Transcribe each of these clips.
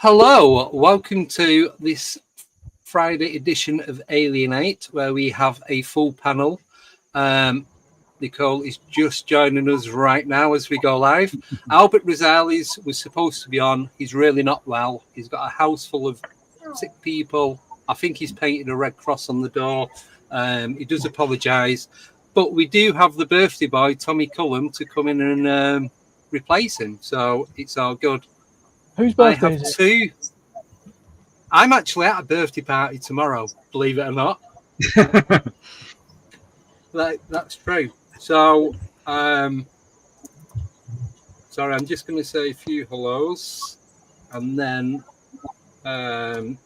Hello, welcome to this Friday edition of Alienate, where we have a full panel. Nicole is just joining us right now as we go live. Albert Rosales was supposed to be on. He's really not well. He's got a house full of sick people. I think he's painted a red cross on the door. He does apologise. But we do have the birthday boy, Tommy Cullum, to come in and replace him. So it's all good. Whose birthday is it? Two. I'm actually at a birthday party tomorrow, believe it or not. That's true. So, sorry, I'm just going to say a few hellos, and then I'll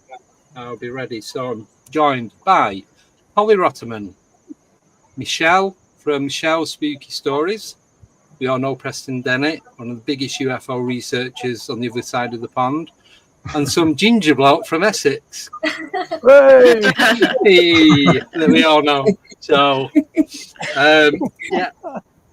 be ready. So I'm joined by Holly Rotterman, Michele from Michelle's Spooky Stories. We all know Preston Dennett, one of the biggest UFO researchers on the other side of the pond, and some ginger bloke from Essex. Hey, that we all know. So, yeah,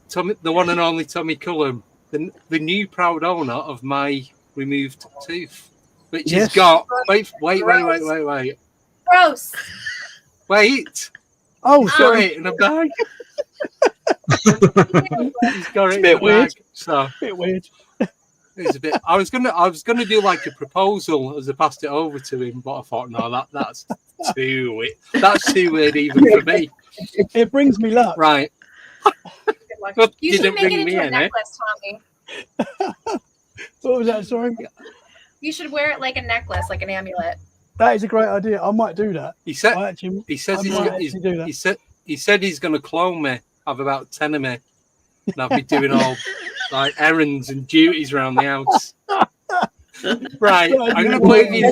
Tommy, the one and only Tommy Cullum, the new proud owner of my removed tooth, which has got. Wait. Gross. Wait. Oh, sorry. In a bag. He's got it in a bit a weird. bag. So bit weird. It's a bit. I was gonna do like a proposal as I passed it over to him, but I thought no, that's too weird. That's too weird even for me. It brings me luck. Right. But you should make it into a necklace, Tommy. What was that? Sorry. You should wear it like a necklace, like an amulet. That is a great idea. I might do that. He said he's going to clone me. Have about 10 of me, and I'll be doing all like errands and duties around the house. Right, I'm going to play the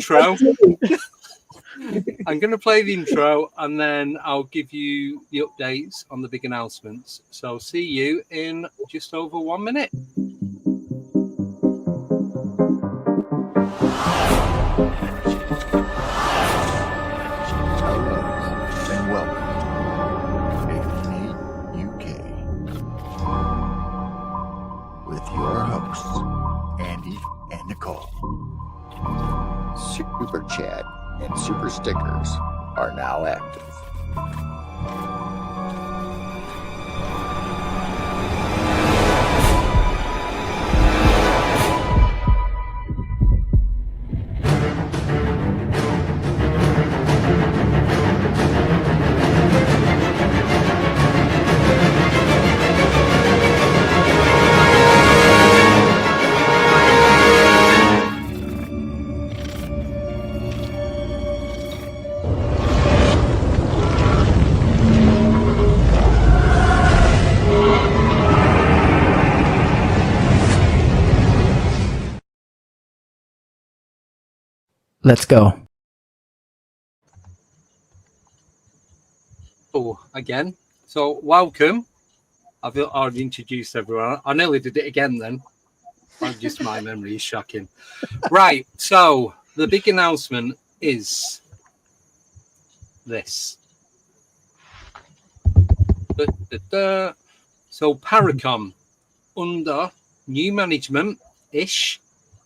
intro. And then I'll give you the updates on the big announcements. So see you in just over 1 minute. Your hosts, Andy and Nicole. Super Chat and Super Stickers are now active. Let's go. Oh, again. So, welcome. I've already introduced everyone. I nearly did it again then. Just my memory is shocking. Right. So, the big announcement is this. So, Paracon, under new management-ish,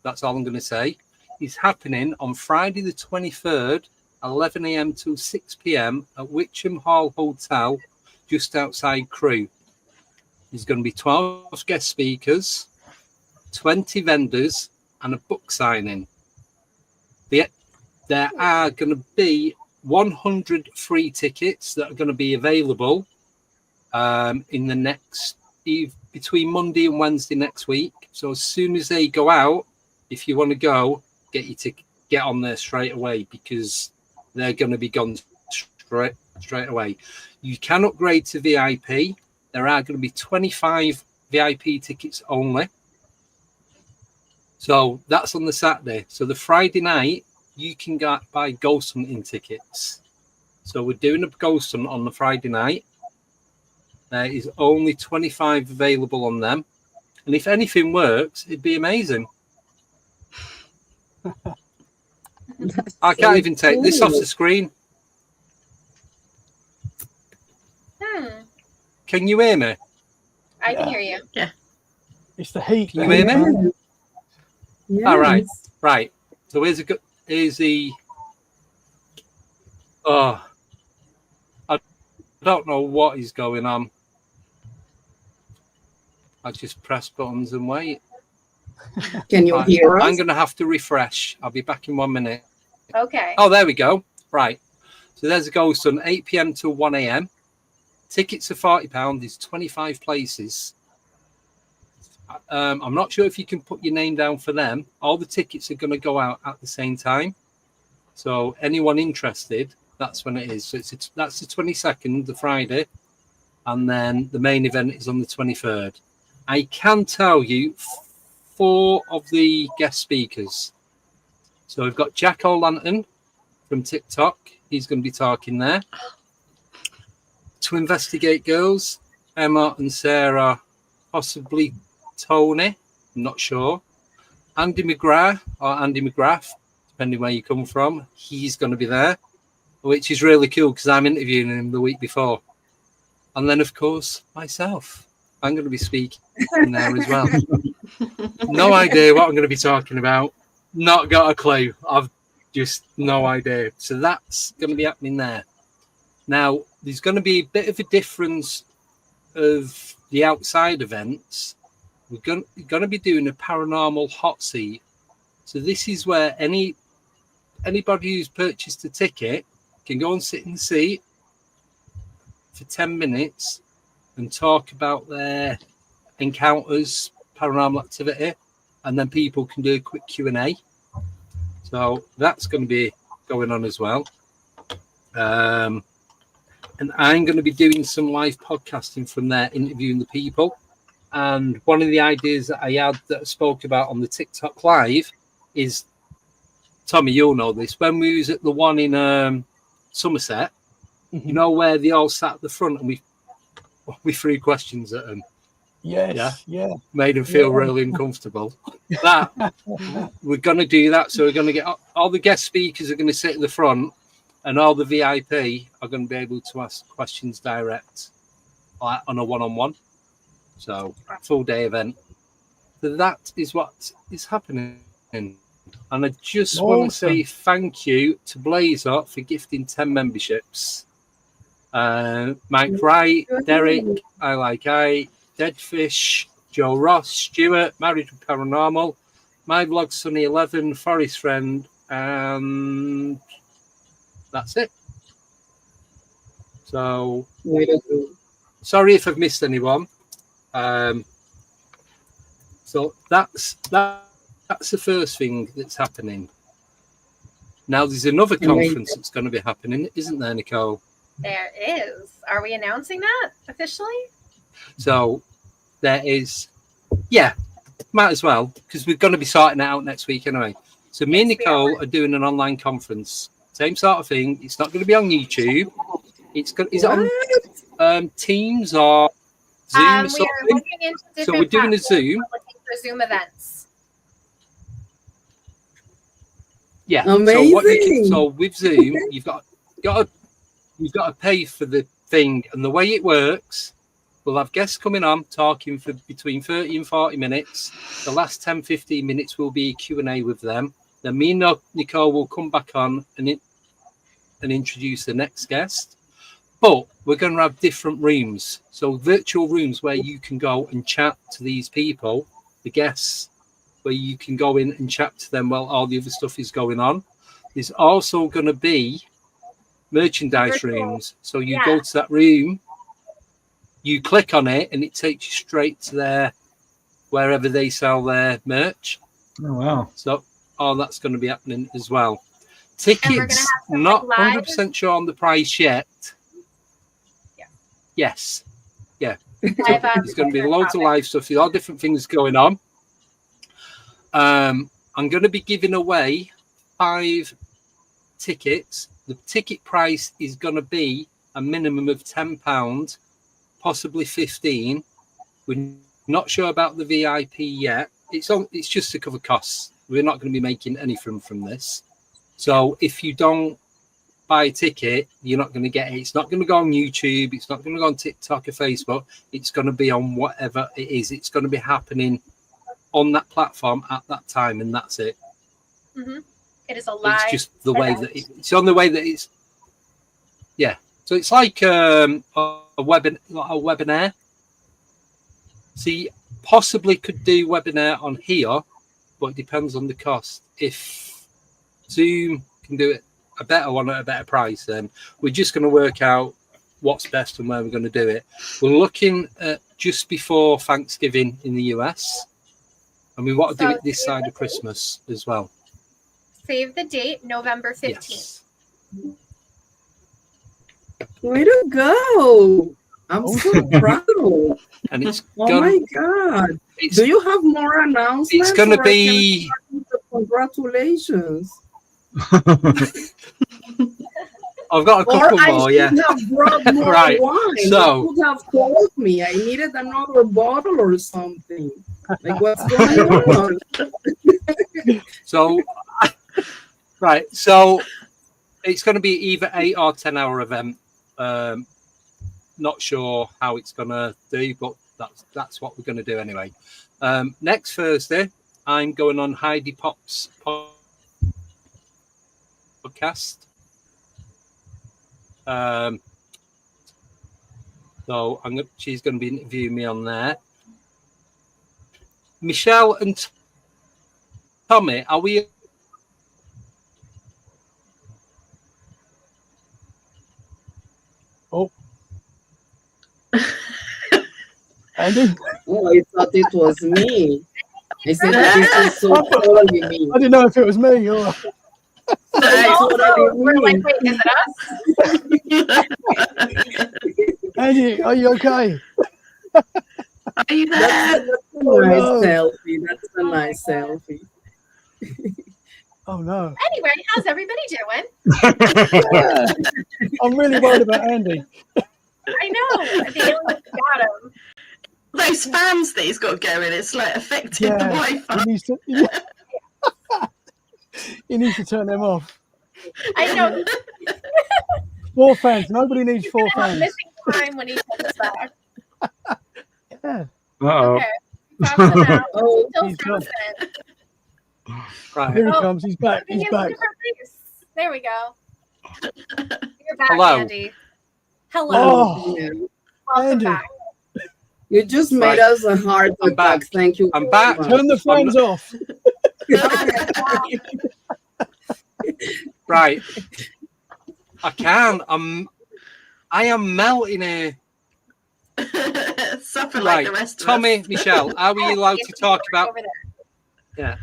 that's all I'm going to say, is happening on Friday the 23rd, 11 a.m. to 6 p.m. at Witcham Hall Hotel, just outside Crewe. There's going to be 12 guest speakers, 20 vendors, and a book signing. There are going to be 100 free tickets that are going to be available in the next, between Monday and Wednesday next week. So as soon as they go out, if you want to go, get you to get on there straight away, because they're going to be gone straight away. You can upgrade to VIP. There are going to be 25 VIP tickets only. So that's on the Saturday. So the Friday night, you can buy ghost hunting tickets. So we're doing a ghost hunt on the Friday night. There is only 25 available on them. And if anything works, it'd be amazing. I can't even take this off the screen. Can you hear me? I can hear you. Yeah. It's the heat. Can you hear me? Yes. All right. Right. So here's the. Oh, I don't know what is going on. I just press buttons and wait. Can you hear us? I'm going to have to refresh. I'll be back in 1 minute. Okay. Oh, there we go. Right. So there's a Ghost on 8 p.m. to 1 a.m. Tickets are £40. There's 25 places. I'm not sure if you can put your name down for them. All the tickets are going to go out at the same time. So anyone interested, that's when it is. So that's the 22nd, the Friday. And then the main event is on the 23rd. I can tell you 4 of the guest speakers. So we've got Jack O'Lantern from TikTok. He's going to be talking there. To Investigate Girls, Emma and Sarah, possibly Tony, I'm not sure. Andy McGrath, depending where you come from, he's going to be there, which is really cool because I'm interviewing him the week before. And then, of course, myself. I'm going to be speaking there as well. No idea what I'm going to be talking about. Not got a clue. I've just no idea. So that's going to be happening there. Now, there's going to be a bit of a difference of the outside events. We're going to be doing a paranormal hot seat. So this is where anybody who's purchased a ticket can go and sit in the seat for 10 minutes and talk about their encounters, paranormal activity, and then people can do a quick Q&A. So that's going to be going on as well. And I'm going to be doing some live podcasting from there, interviewing the people. And one of the ideas that I had that I spoke about on the TikTok live is, Tommy, you'll know this, when we was at the one in Somerset, you know, where they all sat at the front and we threw questions at them. Yes, yeah. Made them feel really uncomfortable. We're going to do that. So we're going to get all the guest speakers are going to sit at the front, and all the VIP are going to be able to ask questions direct on a one-on-one. So full day event. So that is what is happening. And I just want to say thank you to Blazer for gifting 10 memberships. Mike Wright, Derek, I Like I, Deadfish, Joe Ross, Stuart, Married with Paranormal, My Vlog Sunny 11, Forest Friend, and that's it. So sorry if I've missed anyone. So that's the first thing that's happening. Now there's another conference that's going to be happening, isn't there, Nicole? There is. Are we announcing that officially? So there is, yeah, might as well, because we're going to be sorting it out next week anyway. So me and Nicole are doing an online conference. Same sort of thing. It's not going to be on YouTube. Is it on Teams or Zoom or something? We are looking into different So we're doing a Zoom. We're looking for Zoom events. Yeah. Amazing. So with Zoom, you've got to pay for the thing, and the way it works, we'll have guests coming on talking for between 30 and 40 minutes. The last 10-15 minutes will be Q&A with them. Then me and Nicole will come back on and introduce the next guest. But we're going to have different rooms, so virtual rooms where you can go and chat to these people, the guests, where you can go in and chat to them while all the other stuff is going on. There's also going to be merchandise rooms. So you go to that room, you click on it, and it takes you straight to wherever they sell their merch. Oh, wow. So all that's going to be happening as well. Tickets, not 100% sure on the price yet. Yeah. Yes. Yeah. So there's going to be loads of live stuff, all different things going on. I'm going to be giving away 5 tickets. The ticket price is going to be a minimum of £10, possibly 15. We're not sure about the VIP yet. It's just to cover costs. We're not going to be making anything from this. So if you don't buy a ticket, you're not going to get it. It's not going to go on YouTube. It's not going to go on TikTok or Facebook. It's going to be on whatever it is. It's going to be happening on that platform at that time, and that's it. Mm-hmm. It is a live. It's just the way event. that it's on the way that it's. Yeah, so it's like a webinar. See, possibly could do webinar on here, but it depends on the cost. If Zoom can do it a better one at a better price, then we're just going to work out what's best and where we're going to do it. We're looking at just before Thanksgiving in the US, and we want to do it this side of Christmas as well. Save the date, November 15th. Yes. Way to go! I'm so proud. And it's my God! Do you have more announcements? It's going to be. Congratulations! I've got a couple more. Yeah. Have brought more Right. wine. So You could have told me I needed another bottle or something. Like, what's going on? So, right. So it's going to be either 8 or 10 hour event. Not sure how it's going to do, but that's what we're going to do anyway. Next Thursday, I'm going on Heidi Pop's podcast. So she's going to be interviewing me on there. Michelle and Tommy, are we? Oh, Andy? Oh, I thought it was me. I said this is so totally me. I didn't know if it was me or. We're like, wait, is it us? Andy, are you okay? Are you there? That's a nice selfie. That's a nice selfie. Oh no. Anyway, how's everybody doing? Yeah. I'm really worried about Andy. I know. The aliens got him. Those fans that he's got going, it's like affecting the Wi-Fi. He needs to turn them off. I know. 4 fans. Nobody needs 4 fans. Missing time when he comes back. Yeah. Uh-oh. Okay. Cross him out. Oh, Still he's frozen. Right. Here he comes. He's back. He He's has a back. different face. There we go. You're back, Hello. Andy. Hello. Oh, Welcome Andy. back. You just made us a heart I'm attack. back. Thank you. I'm very back. much. Turn the fans off. Right. I can. I am melting here. Suffer like Right. the rest of Tommy, us. Michelle, are we allowed to talk about? Over there. Yeah.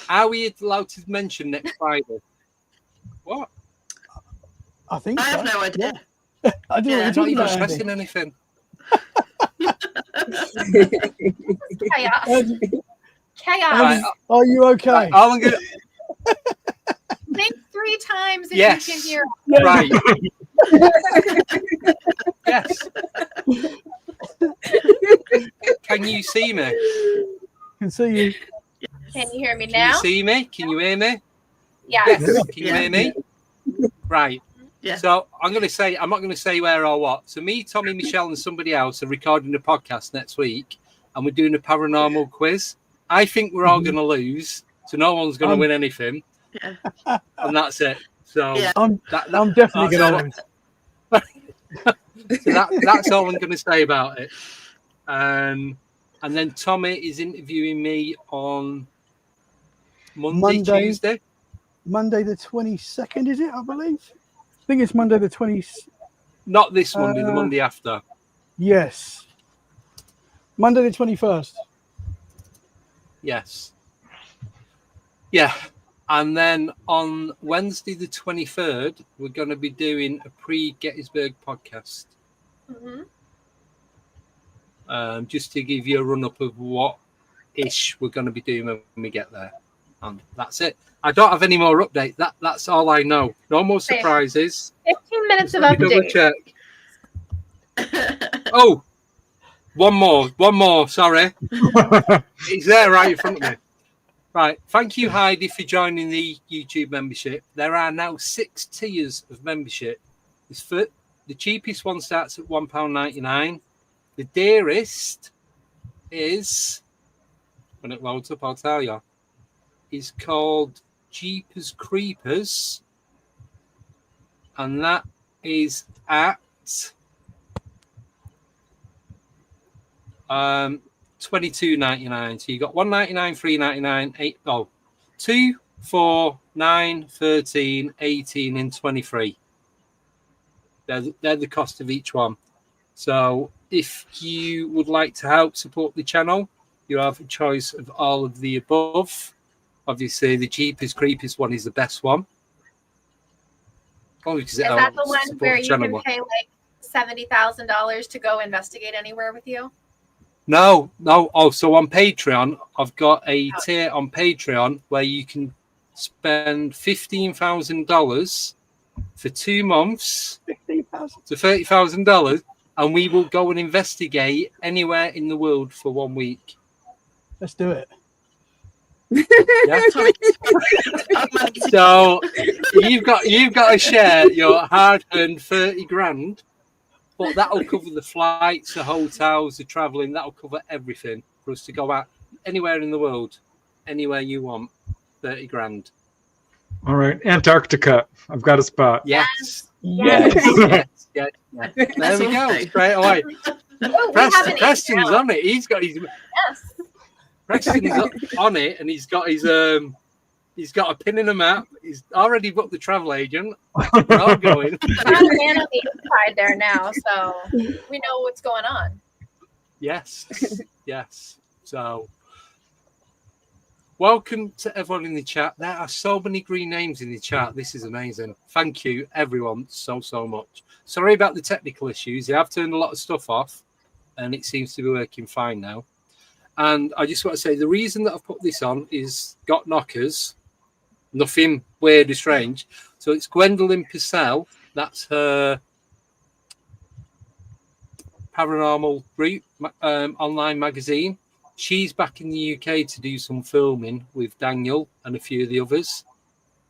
Are we allowed to mention next Friday? What? I think I so. have no idea. I didn't Yeah. want I'm to not talk even about Andy. stressing anything. Chaos. Andy, Chaos. Right. are you okay? Right, all I'm gonna, Think 3 times if Yes. you can hear. Yeah. right. Yes. Can you see me? Can see you. Can you hear me Can you now? see me? Can you hear me? Yes. Yes. Can you Yeah. hear me? Right. Yeah. So I'm not going to say where or what. So me, Tommy, Michelle, and somebody else are recording a podcast next week, and we're doing a paranormal quiz. I think we're all going to lose, so no one's going to win anything, Yeah. and that's it. So Yeah. I'm definitely that's going to all- lose. So that's all I'm going to say about it. And then Tommy is interviewing me on Monday. Tuesday. Monday the 22nd, is it? I believe. I think it's Monday the 20th. Not this Monday, the Monday after. Yes. Monday the 21st. Yes. Yeah. And then on Wednesday the 23rd, we're going to be doing a pre-Gettysburg podcast. Mm-hmm. Just to give you a run-up of what-ish we're going to be doing when we get there. And that's it. I don't have any more update. That's all I know. No more surprises. 15 minutes of Let me double update. check. Oh, one more. Sorry. It's there right in front of me. Right. Thank you, Heidi, for joining the YouTube membership. There are now 6 tiers of membership. The cheapest one starts at £1.99. The dearest is, when it loads up, I'll tell you, is called Jeepers Creepers, and that is at $22.99. So you got $1.99, $3.99, $2, $4, $9, $13, $18, and $23. They're the cost of each one. So if you would like to help support the channel, you have a choice of all of the above. Obviously, the Jeepers Creepers one is the best one. Only because Is that the one where you can pay like $70,000 to go investigate anywhere with you? No. Oh, so on Patreon, I've got a tier on Patreon where you can spend $15,000 for 2 months to $30,000, and we will go and investigate anywhere in the world for 1 week. Let's do it. Yeah. So you've got to share your hard-earned $30,000, but that'll cover the flights, the hotels, the traveling. That'll cover everything for us to go out anywhere in the world, anywhere you want. $30,000. All right, Antarctica. I've got a spot. Yes. Yes. There we go. Straight away. Preston's on it. He's got his. Yes. Preston's on it, and he's got a pin in the map. He's already booked the travel agent. We're all going. I'm a man on the inside there now, so we know what's going on. Yes. So, welcome to everyone in the chat. There are so many green names in the chat. This is amazing. Thank you, everyone, so much. Sorry about the technical issues. I have turned a lot of stuff off, and it seems to be working fine now. And I just want to say the reason that I've put this on is got knockers. Nothing weird or strange. So it's Gwendolyn Purcell. That's her Paranormal group, online magazine. She's back in the UK to do some filming with Daniel and a few of the others.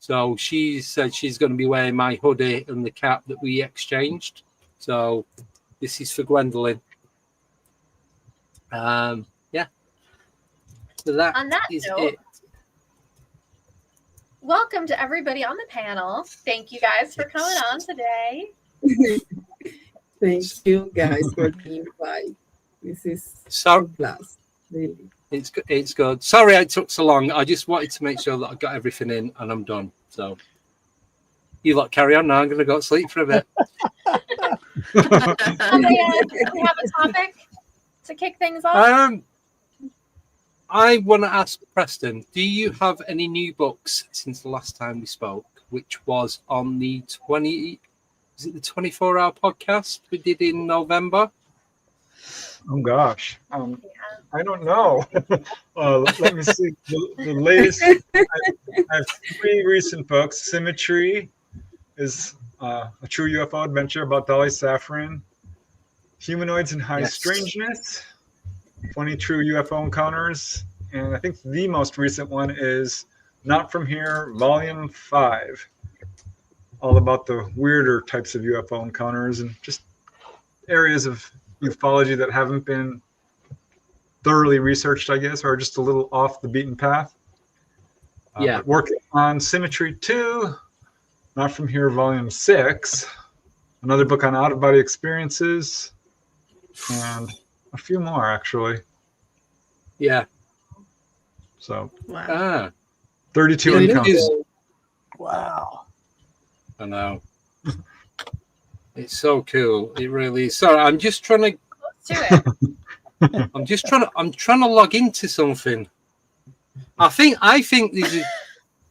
So she said she's going to be wearing my hoodie and the cap that we exchanged. So this is for Gwendolyn. So on that note, welcome to everybody on the panel. Thank you guys for coming on today. Thank you guys for the invite. This is so blast. Really. It's good. Sorry it took so long. I just wanted to make sure that I got everything in and I'm done. So you lot carry on now. I'm going to go to sleep for a bit. Do we have a topic to kick things off? I want to ask Preston, do you have any new books since the last time we spoke, which was on the 24-hour podcast we did in November? Oh, gosh. I don't know. Let me see. The latest, I have 3 recent books. Symmetry is a true UFO adventure about Dolly Safran. Humanoids in High Strangeness. 20 True UFO Encounters. And I think the most recent one is Not From Here, Volume 5. All about the weirder types of UFO encounters and just areas of ufology that haven't been thoroughly researched, I guess, or just a little off the beaten path. Working on Symmetry 2, Not From Here, Volume 6. Another book on out-of-body experiences. And a few more, actually. Yeah. So, 32 encounters. Wow. I know. It's so cool. It really is. Sorry, I'm just trying to. Let's do it. I'm trying to log into something. I think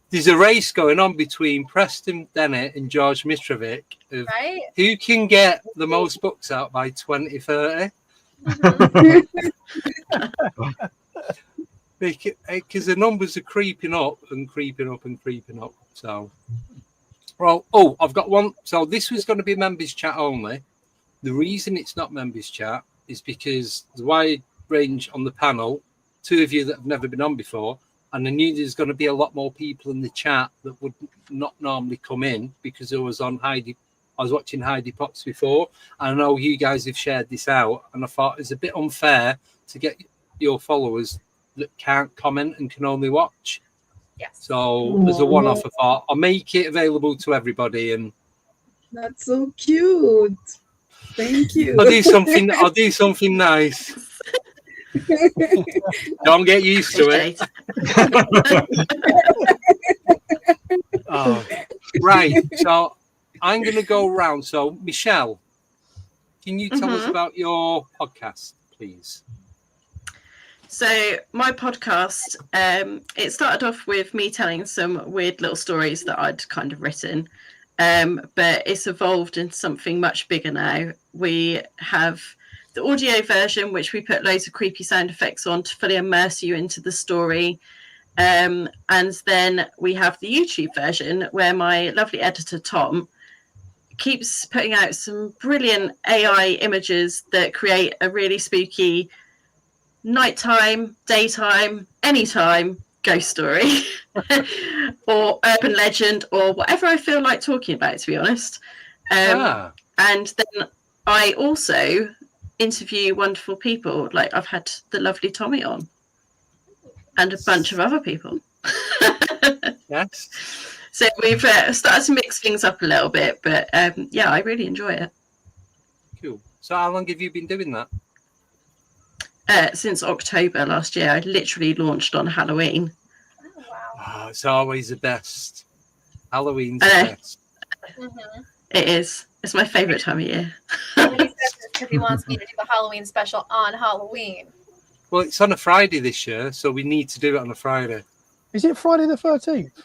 there's a race going on between Preston Dennett and George Mitrovic of who can get the most books out by 2030. Because the numbers are creeping up and creeping up and creeping up. So, I've got one. So this was going to be members chat only. The reason it's not members chat is because the wide range on the panel, 2 of you that have never been on before, and I knew there's going to be a lot more people in the chat that would not normally come in because I was watching Heidi Potts before. I know you guys have shared this out, and I thought it's a bit unfair to get your followers that can't comment and can only watch. Yes. So there's a one-off. I thought I'll make it available to everybody, and That's so cute. Thank you. I'll do something nice. Don't get used to it. Oh, right. So I'm going to go around. So Michele, can you tell us about your podcast, please? So my podcast, it started off with me telling some weird little stories that I'd kind of written, but it's evolved into something much bigger now. We have the audio version, which we put loads of creepy sound effects on to fully immerse you into the story. And then we have the YouTube version, where my lovely editor, Tom, keeps putting out some brilliant AI images that create a really spooky nighttime, daytime, anytime ghost story or urban legend or whatever I feel like talking about, to be honest. And then I also interview wonderful people. Like I've had the lovely Tommy on and a bunch of other people. Yes. So we've started to mix things up a little bit, but yeah, I really enjoy it. Cool. So how long have you been doing that? Since October last year. I literally launched on Halloween. Oh, wow. Oh, it's always the best. Halloween's the best. It is. It's my favourite time of year. He says this because he wants me to do the Halloween special on Halloween. Well, it's on a Friday this year, so we need to do it on a Friday. Is it Friday the 13th?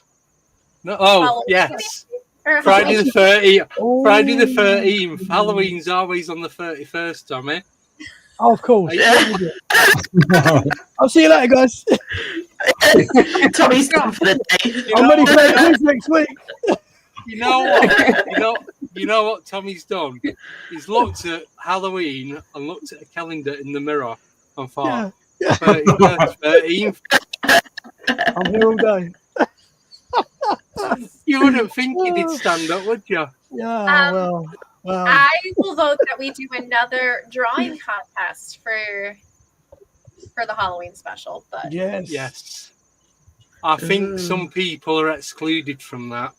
No, oh, Halloween. yes. Or Friday the 13th. Oh. Friday the 13th. Halloween's always on the 31st, Tommy. Oh, of course. Yeah. I'll see you later, guys. Tommy's gone for the day. I'm ready for the quiz next week. You know what? You know what Tommy's done? He's looked at Halloween and looked at a calendar in the mirror and thought, 13th. I'm here all day. You wouldn't think he did stand up, would you? Yeah, well. I will vote that we do another drawing contest for the Halloween special. But yes. I think some people are excluded from that.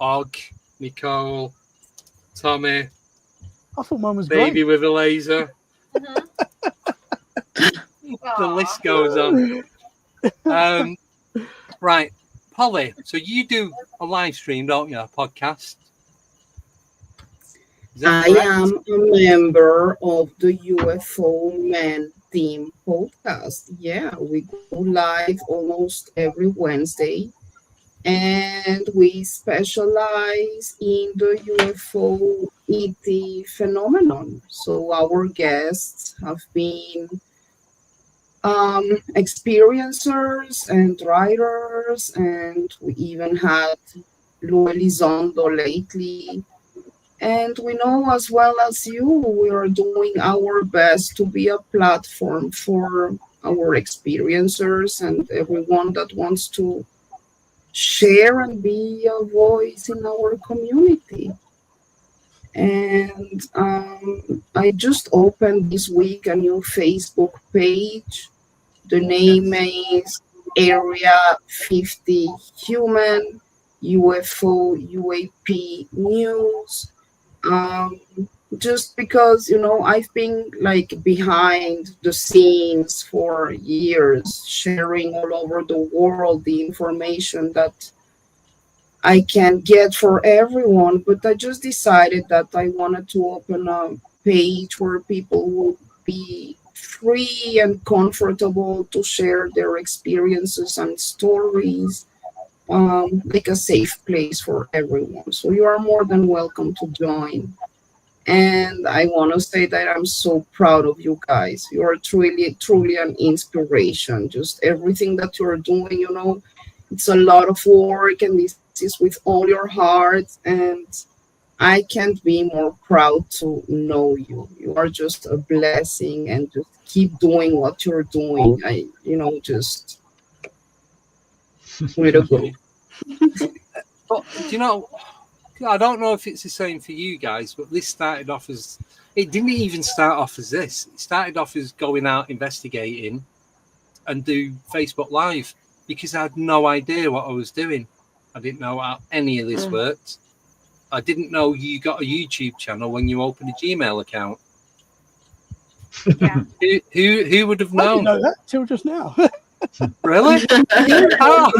Og, Nicole, Tommy. I thought mine was Baby great. with a laser. The list goes on. Right, Polly. So you do a live stream, don't you? A podcast. I am a member of the UFO Men Team podcast. Yeah, we go live almost every Wednesday, and we specialize in the UFO ET phenomenon. So our guests have been experiencers and writers, and we even had Lu Elizondo lately. And we know as well as you, we are doing our best to be a platform for our experiencers and everyone that wants to share and be a voice in our community. And I just opened this week a new Facebook page. The name is Area 50 Human UFO UAP News. Just because, I've been like behind the scenes for years, sharing all over the world the information that I can't get for everyone, but I just decided that I wanted to open a page where people would be free and comfortable to share their experiences and stories, like a safe place for everyone. So you are more than welcome to join. And I want to say that I'm so proud of you guys. You are truly an inspiration. Just everything that you're doing, it's a lot of work, and this is with all your heart. And I can't be more proud to know you. You are just a blessing, and just keep doing what you're doing. Just way to go. But I don't know if it's the same for you guys, but this started off as, it didn't even start off as this. It started off as going out investigating and do Facebook Live. because I had no idea what I was doing. I didn't know how any of this worked. I didn't know you got a YouTube channel when you opened a Gmail account. Yeah. Who would have I didn't known? know that till just now. Really? I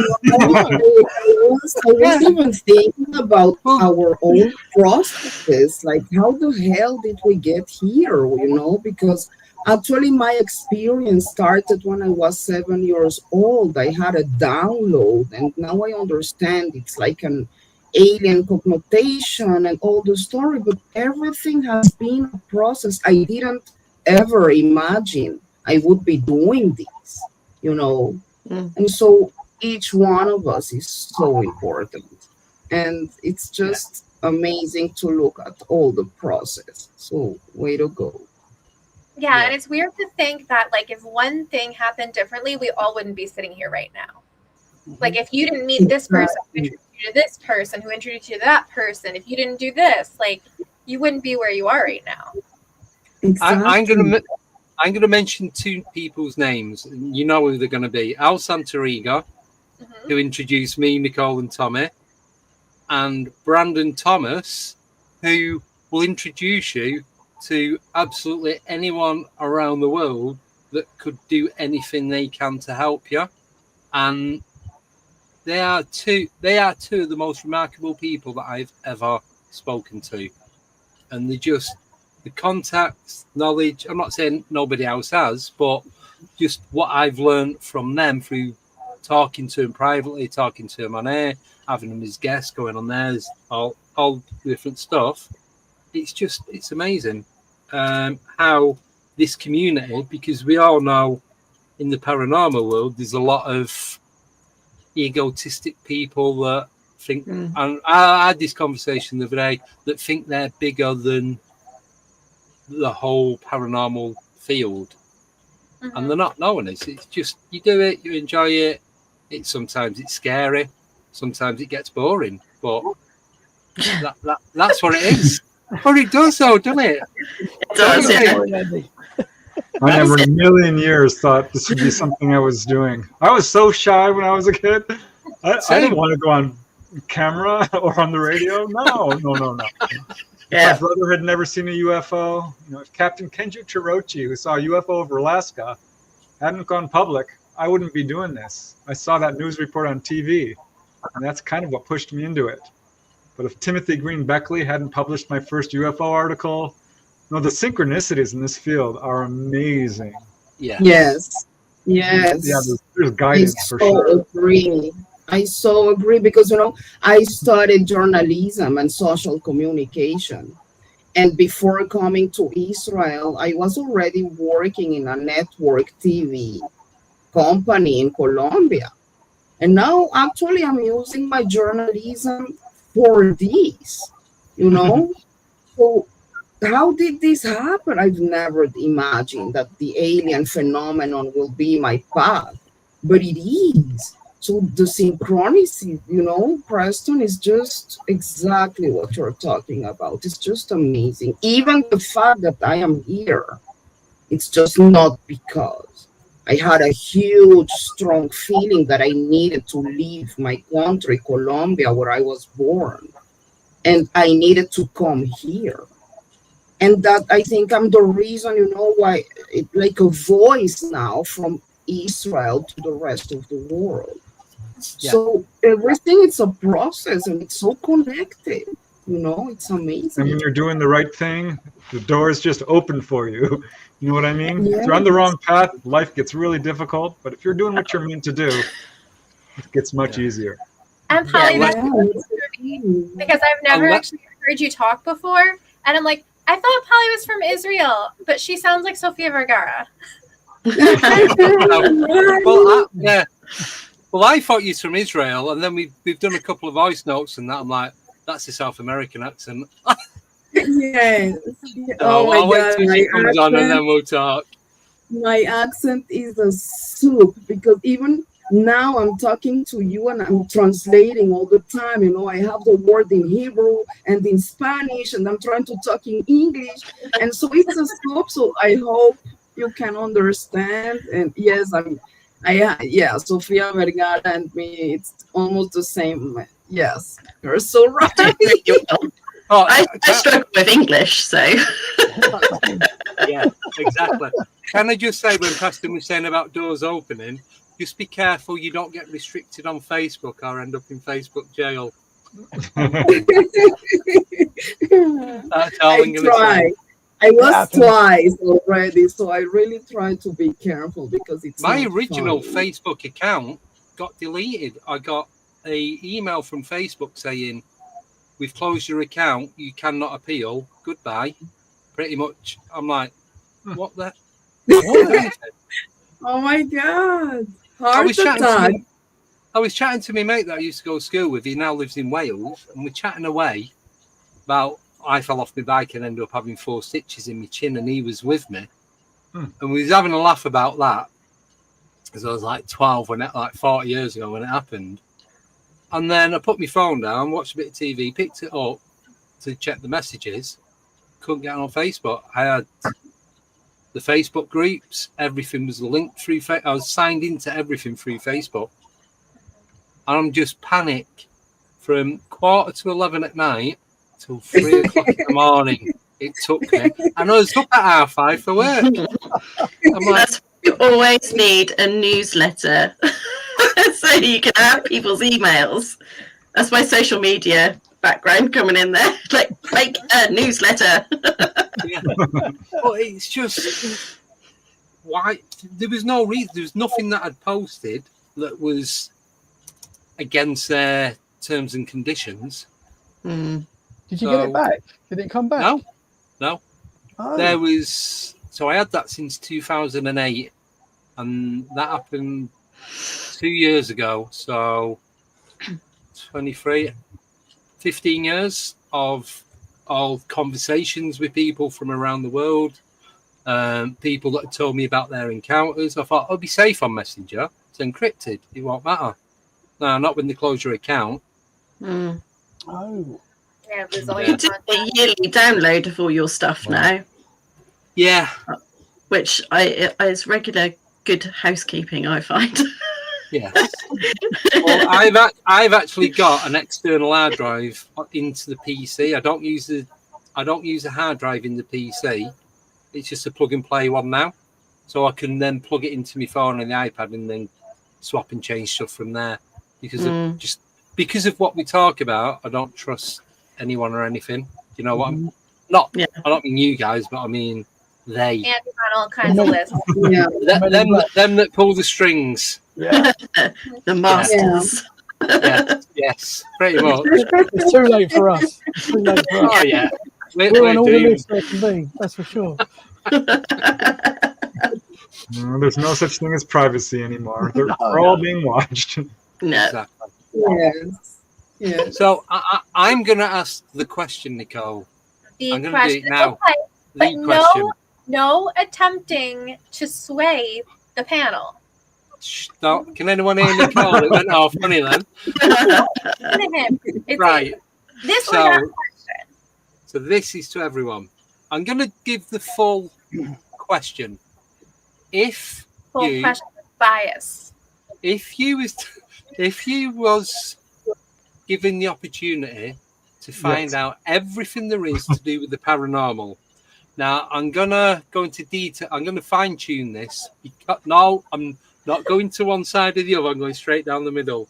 was even thinking about our own processes. Like, how the hell did we get here? Because actually my experience started when I was 7 years old. I had a download, and now I understand it's like an alien connotation and all the story, but everything has been a process. I didn't ever imagine I would be doing this. And so each one of us is so important, and it's just amazing to look at all the process. So way to go. Yeah, and it's weird to think that, like, if one thing happened differently, we all wouldn't be sitting here right now. Like, if you didn't meet this person who introduced you to this person who introduced you to that person, if you didn't do this, like, you wouldn't be where you are right now. Exactly. I'm gonna mention two people's names, and you know who they're gonna be. Al Santoriga, who introduced me, Nicole, and Tommy, and Brandon Thomas, who will introduce you to absolutely anyone around the world that could do anything they can to help you. And they are two of the most remarkable people that I've ever spoken to. And they just, the contacts, knowledge, I'm not saying nobody else has, but just what I've learned from them through talking to them privately, talking to them on air, having them as guests, going on there, all different stuff. It's amazing how this community, because we all know in the paranormal world, there's a lot of egotistic people that think, and I had this conversation the other day, that think they're bigger than the whole paranormal field. And they're not knowing it. It's just, you do it, you enjoy it. Sometimes it's scary, sometimes it gets boring, but that's what it is. But it does, though, doesn't it? It does, yeah. I never in a million years thought this would be something I was doing. I was so shy when I was a kid. I didn't want to go on camera or on the radio. No. Yeah. My brother had never seen a UFO. If Captain Kenji Chirochi, who saw a UFO over Alaska, hadn't gone public, I wouldn't be doing this. I saw that news report on TV, and that's kind of what pushed me into it. But if Timothy Green Beckley hadn't published my first UFO article, the synchronicities in this field are amazing. Yes. Yeah, there's guidance for sure. I so agree because, I studied journalism and social communication. And before coming to Israel, I was already working in a network TV company in Colombia. And now actually I'm using my journalism for this, So how did this happen? I've never imagined that the alien phenomenon will be my path, but it is. So the synchronicity, Preston, is just exactly what you're talking about. It's just amazing. Even the fact that I am here, it's just not because I had a huge, strong feeling that I needed to leave my country, Colombia, where I was born, and I needed to come here. And that, I think, I'm the reason, why it's like a voice now from Israel to the rest of the world. Yeah. So everything, it's a process, and it's so connected. It's amazing. And when you're doing the right thing, the doors just open for you. You know what I mean? Yes. If you're on the wrong path, life gets really difficult. But if you're doing what you're meant to do, it gets much easier. And Polly, that's because I've never actually heard you talk before. And I'm like, I thought Polly was from Israel, but she sounds like Sofia Vergara. Well, I thought you was from Israel, and then we've done a couple of voice notes, and that I'm like, that's a South American accent. Yes. So I'll wait till she comes on, and then we'll talk. My accent is a soup because even now I'm talking to you and I'm translating all the time. I have the word in Hebrew and in Spanish, and I'm trying to talk in English, and so it's a soup. So I hope you can understand. And yes, Yeah, Sofia Vergara and me, it's almost the same. Yes, you're so right. Oh, I struggle with English, so yeah, exactly. Can I just say, when Preston was saying about doors opening, just be careful you don't get restricted on Facebook or end up in Facebook jail. That's all I'm going to say. I was twice already, so I really try to be careful because it's my not original fun. Facebook account got deleted. I got a email from Facebook saying, "We've closed your account. You cannot appeal. Goodbye." Pretty much. I'm like, what the? Oh my God! I was Attack. chatting to my mate that I used to go to school with. He now lives in Wales, and we're chatting away about I fell off my bike and ended up having 4 stitches in my chin, and he was with me, and we was having a laugh about that because I was like 12 when it, like 40 years ago when it happened. And then I put my phone down, watched a bit of TV, picked it up to check the messages. Couldn't get on Facebook. I had the Facebook groups. Everything was linked through. I was signed into everything through Facebook. And I'm just panic from 11:15 at night till 3 o'clock in the morning. It took me. And I was up at 5:30 for work. I'm like, you always need a newsletter so you can have people's emails. That's my social media background coming in there. Like, make a newsletter. yeah. But it's just why there was no reason. There was nothing that I'd posted that was against their terms and conditions. Did you get it back? Did it come back? No. Oh. There was. So I had that since 2008, and that happened 2 years ago. So 15 years of conversations with people from around the world, people that told me about their encounters. I thought I'll be safe on Messenger. It's encrypted. It won't matter. No, not when they close your account. Oh. Yeah, there's You always do a yearly download of all your stuff now. Yeah. Which is regular good housekeeping, I find. Yes. Well, I've actually got an external hard drive into the PC. I don't use a hard drive in the PC. It's just a plug and play one now, so I can then plug it into my phone and the iPad and then swap and change stuff from there. Because of what we talk about, I don't trust anyone or anything. You know what? I don't mean you guys, but I mean they. And on all kinds of lists. Yeah. Them that pull the strings. Yeah. The masters. Yes, pretty much. It's too late for us. Oh yeah. We're on all the lists there can be, that's for sure. No, there's no such thing as privacy anymore. They're all being watched. No. Exactly. Yes. So I'm going to ask the question, Nicole. The I'm going to do question it now. but The question. no attempting to sway the panel. Stop. Can anyone hear Nicole? It went off funny then. Right. This was our question. So this is to everyone. I'm going to give the full question. If Full you question with bias. If you was given the opportunity to find out everything there is to do with the paranormal. Now, I'm going to go into detail. I'm going to fine tune this. No, I'm not going to one side or the other. I'm going straight down the middle.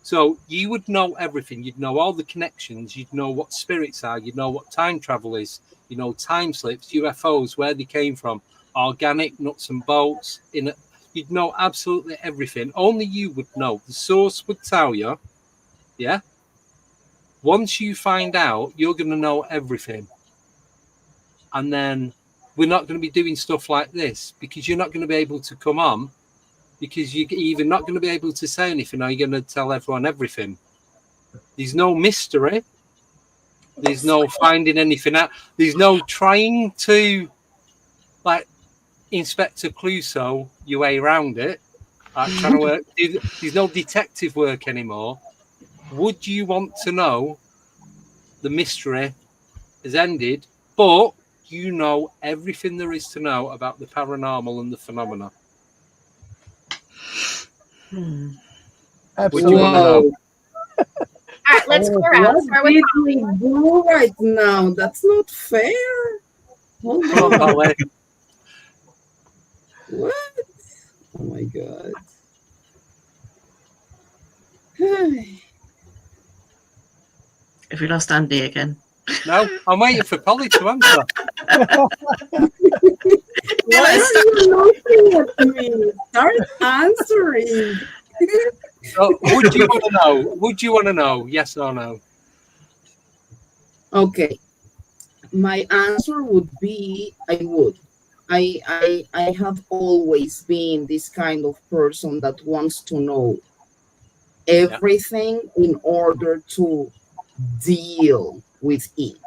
So you would know everything. You'd know all the connections. You'd know what spirits are. You'd know what time travel is. You know, time slips, UFOs, where they came from, organic nuts and bolts. You'd know absolutely everything. Only you would know. The source would tell you. Yeah. Once you find out, you're going to know everything. And then we're not going to be doing stuff like this because you're not going to be able to come on because you're either not going to be able to say anything or you're going to tell everyone everything. There's no mystery. There's no finding anything out. There's no trying to, like, Inspector Clouseau your way around it. Trying to work. There's no detective work anymore. Would you want to know the mystery has ended, but you know everything there is to know about the paranormal and the phenomena? Would you want to know? Whoa. All right, let's go around. What Start with did Polly. we do right now? That's not fair. Hold Come on, on. Polly. What? Oh my god. Have we lost Andy again? No, I'm waiting for Polly to answer. Why are you looking at me? Start answering. So, would you want to know? Would you want to know? Yes or no? Okay. My answer would be I would. I have always been this kind of person that wants to know everything in order to deal with it.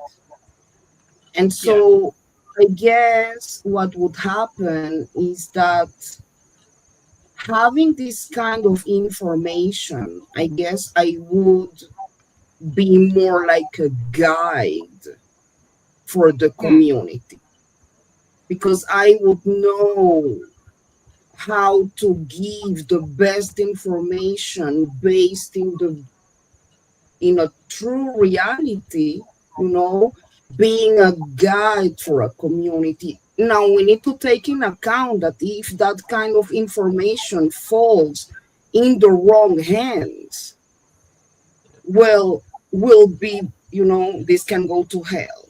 And so I guess what would happen is that having this kind of information, I guess I would be more like a guide for the community, because I would know how to give the best information based in a true reality, being a guide for a community. Now we need to take in account that if that kind of information falls in the wrong hands, well, will be, this can go to hell.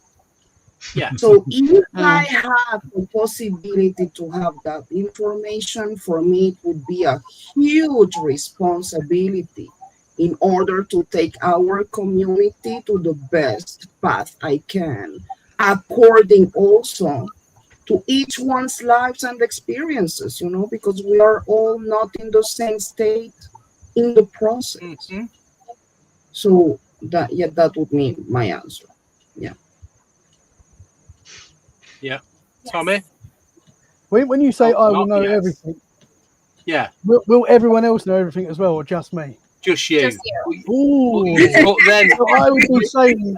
Yeah. So if I have the possibility to have that information, for me, it would be a huge responsibility in order to take our community to the best path I can, according also to each one's lives and experiences, because we are all not in the same state in the process. Mm-hmm. So that would be my answer. Yeah. Yeah. Tommy? When you say I will know everything, will everyone else know everything as well, or just me? Just you. Just you. Ooh. But then, So I would be saying.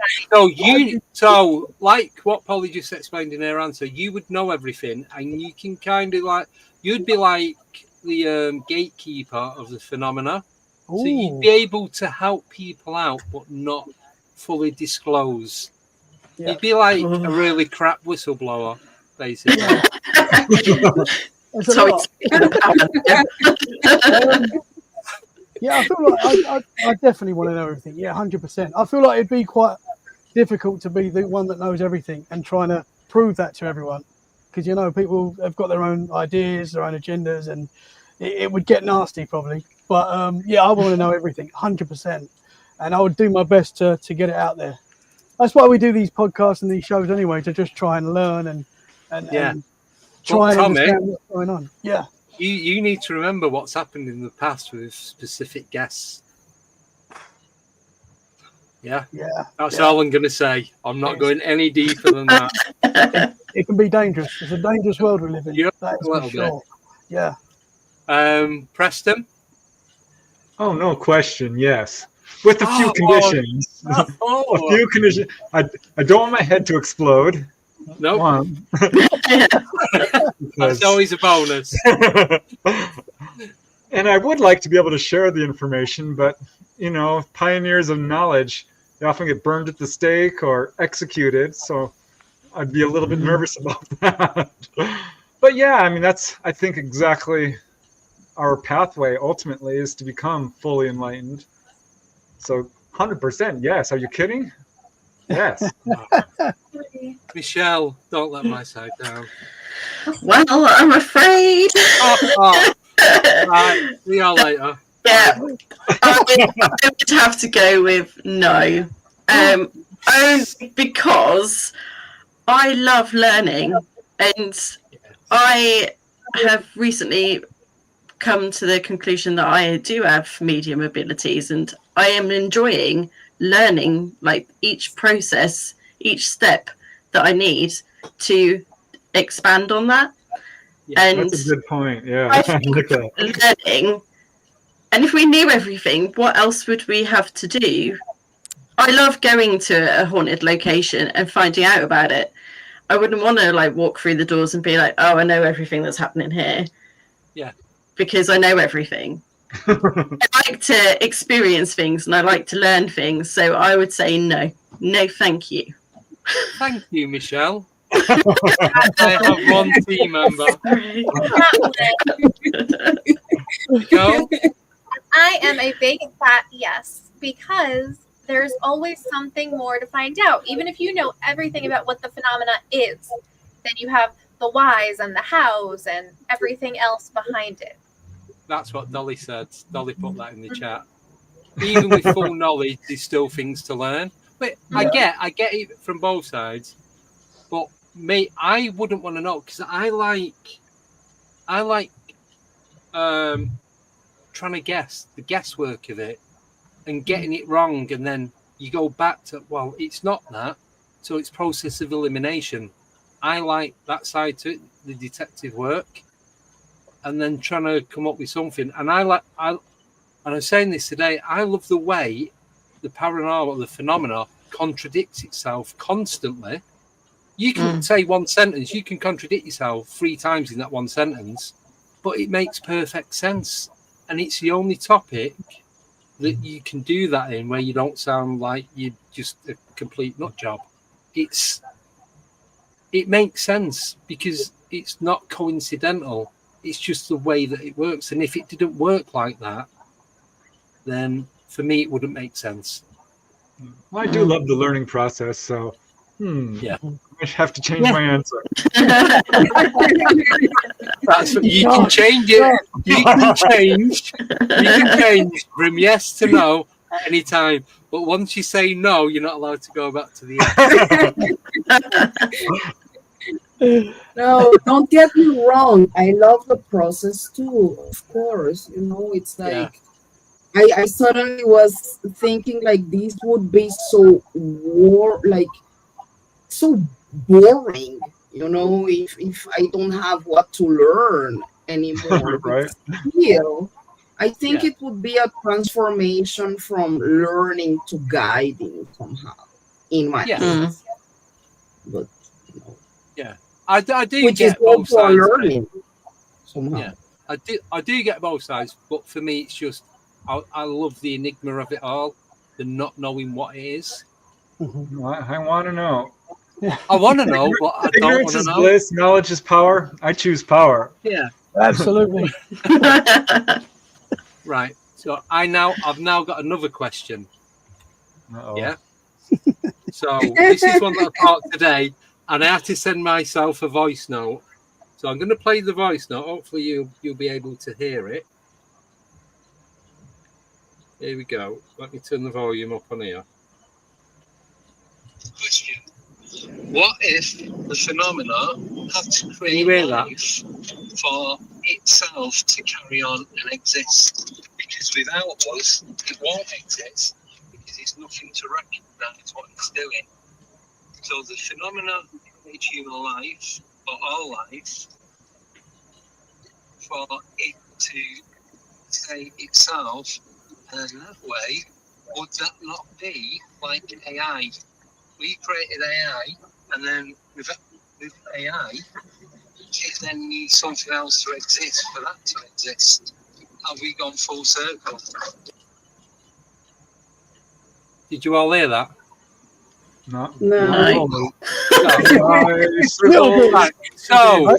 So like what Polly just explained in her answer, you would know everything, and you can kind of you'd be like the gatekeeper of the phenomena. Ooh. So you'd be able to help people out, but not fully disclose. Yeah. You'd be like a really crap whistleblower, basically. That's a lot. Yeah, I feel like I definitely want to know everything. Yeah, 100%. I feel like it'd be quite difficult to be the one that knows everything and trying to prove that to everyone, because people have got their own ideas, their own agendas, and it would get nasty probably. But I want to know everything, 100%, and I would do my best to get it out there. That's why we do these podcasts and these shows anyway, to just try and learn and try and understand what's going on. Yeah. You need to remember what's happened in the past with specific guests. Yeah. That's all I'm going to say. I'm not going any deeper than that. It can be dangerous. It's a dangerous world we live in. Yeah, that is a for little sure. bit. Yeah. Preston? Oh, no question. Yes. With a few conditions. A few conditions. I don't want my head to explode. No. That's always a bonus. And I would like to be able to share the information, but pioneers of knowledge, they often get burned at the stake or executed, so I'd be a little bit nervous about that. But that's, I think, exactly our pathway ultimately is to become fully enlightened. So 100% yes. Are you kidding? Yes. Michelle, don't let my side down. Well, I'm afraid. Right, see you later. Yeah, I would have to go with no. Only because I love learning, and I have recently come to the conclusion that I do have medium abilities, and I am enjoying learning each process, each step that I need to expand on that. Yeah, and that's a good point. Yeah, I like that. Learning, and if we knew everything, what else would we have to do? I love going to a haunted location and finding out about it. I wouldn't want to walk through the doors and be like, oh, I know everything that's happening here. Yeah. Because I know everything. I like to experience things and I like to learn things. So I would say no. No, thank you. Thank you, Michelle. I have one team member. Go. I am a big fat yes, because there's always something more to find out. Even if you know everything about what the phenomena is, then you have the whys and the hows and everything else behind it. That's what Dolly said. Dolly put that in the chat. Even with full knowledge, there's still things to learn. But I get it from both sides. But me, I wouldn't want to know, because I like trying to guess the guesswork of it and getting it wrong, and then you go back to, well, it's not that, so it's process of elimination. I like that side to it, the detective work, and then trying to come up with something. And and I'm saying this today, I love the way the paranormal, the phenomena, contradicts itself constantly. You can say one sentence, you can contradict yourself 3 times in that one sentence, but it makes perfect sense. And it's the only topic that you can do that in where you don't sound like you're just a complete nut job. It makes sense because it's not coincidental. It's just the way that it works. And if it didn't work like that, then for me, it wouldn't make sense. Well, I do love the learning process, so yeah, I have to change my answer. That's what, you can change it. You can change from yes to no anytime. But once you say no, you're not allowed to go back to the yes. No, don't get me wrong. I love the process too, of course. It's like I suddenly was thinking like this would be so so boring, if I don't have what to learn anymore. Right. Still, I think it would be a transformation from learning to guiding somehow, in my case. But I do which get is good both for sides. learning somehow. Yeah, I do get both sides, but for me, it's just I love the enigma of it all, the not knowing what it is. I want to know. I want to know, but I don't want Ignorance to is know. bliss, knowledge is power. I choose power. Yeah, absolutely. Right. So I've now got another question. Uh-oh. Yeah. So this is one that I caught today, and I had to send myself a voice note. So I'm going to play the voice note. Hopefully you'll be able to hear it. Here we go. Let me turn the volume up on here. Question. What if the phenomena had to create life for itself to carry on and exist? Because without us, it won't exist, because it's nothing to recognise what it's doing. So the phenomena creates human life, or all life, for it to say itself, and in that way, would that not be like AI? We created AI, and then with AI, it then needs something else to exist for that to exist. Have we gone full circle? Did you all hear that? No. Right. So,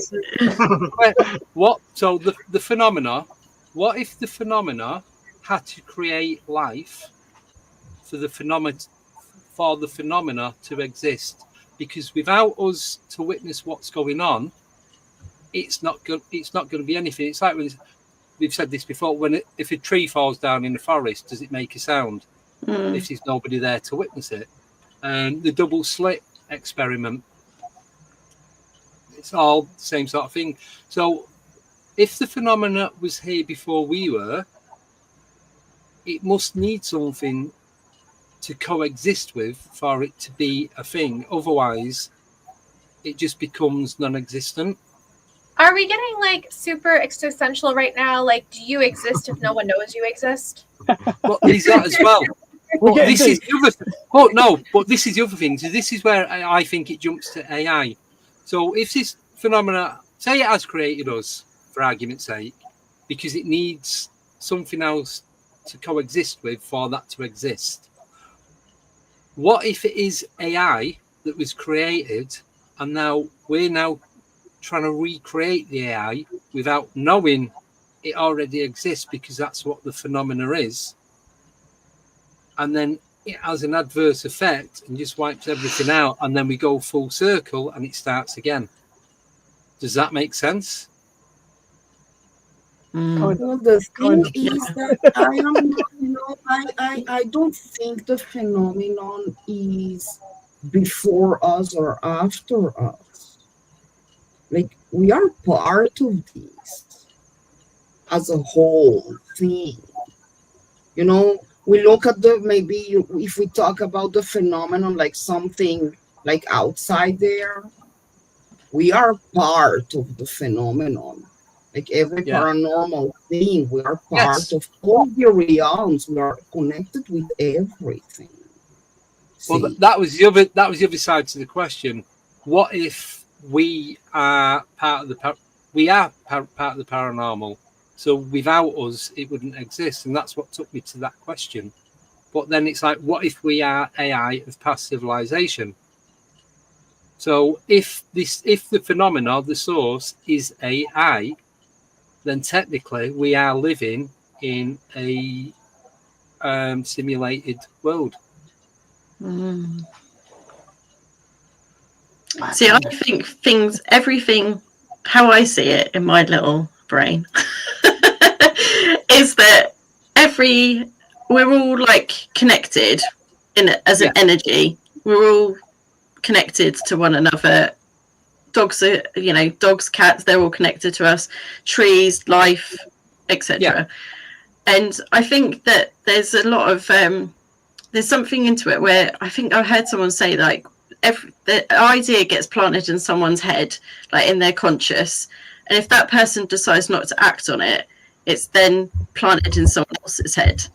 what? So the phenomena. What if the phenomena had to create life for the phenomena to exist? Because without us to witness what's going on, it's not going to be anything. It's like when we've said this before. If a tree falls down in the forest, does it make a sound? If there's nobody there to witness it? And the double slit experiment, it's all the same sort of thing. So if the phenomena was here before we were, it must need something to coexist with for it to be a thing. Otherwise, it just becomes non-existent. Are we getting like super existential right now? Like, do you exist if no one knows you exist? Well, there's that as well. But this is the other. Oh no! But this is the other thing. So this is where I think it jumps to AI. So if this phenomena, say it has created us, for argument's sake, because it needs something else to coexist with for that to exist. What if it is AI that was created, and now we're trying to recreate the AI without knowing it already exists, because that's what the phenomena is, and then it has an adverse effect and just wipes everything out, and then we go full circle and it starts again. Does that make sense? Well, the thing is that I am not, I don't think the phenomenon is before us or after us. Like, we are part of this as a whole thing. We look at if we talk about the phenomenon like something like outside there, we are part of the phenomenon. Like every paranormal thing, we are part of all the realms. We are connected with everything. Well, that was the other side to the question. What if we are part of the paranormal? So without us, it wouldn't exist, and that's what took me to that question. But then it's like, what if we are AI of past civilization? So if the phenomena, the source, is AI, then technically we are living in a simulated world. See, I think everything, how I see it in my little brain, is that we're all like connected as an energy. We're all connected to one another. Dogs are, dogs, cats, they're all connected to us. Trees, life, etc. And I think that there's a lot of there's something into it where I think I heard someone say, like, the idea gets planted in someone's head, like in their conscious, and if that person decides not to act on it, it's then planted in someone else's head.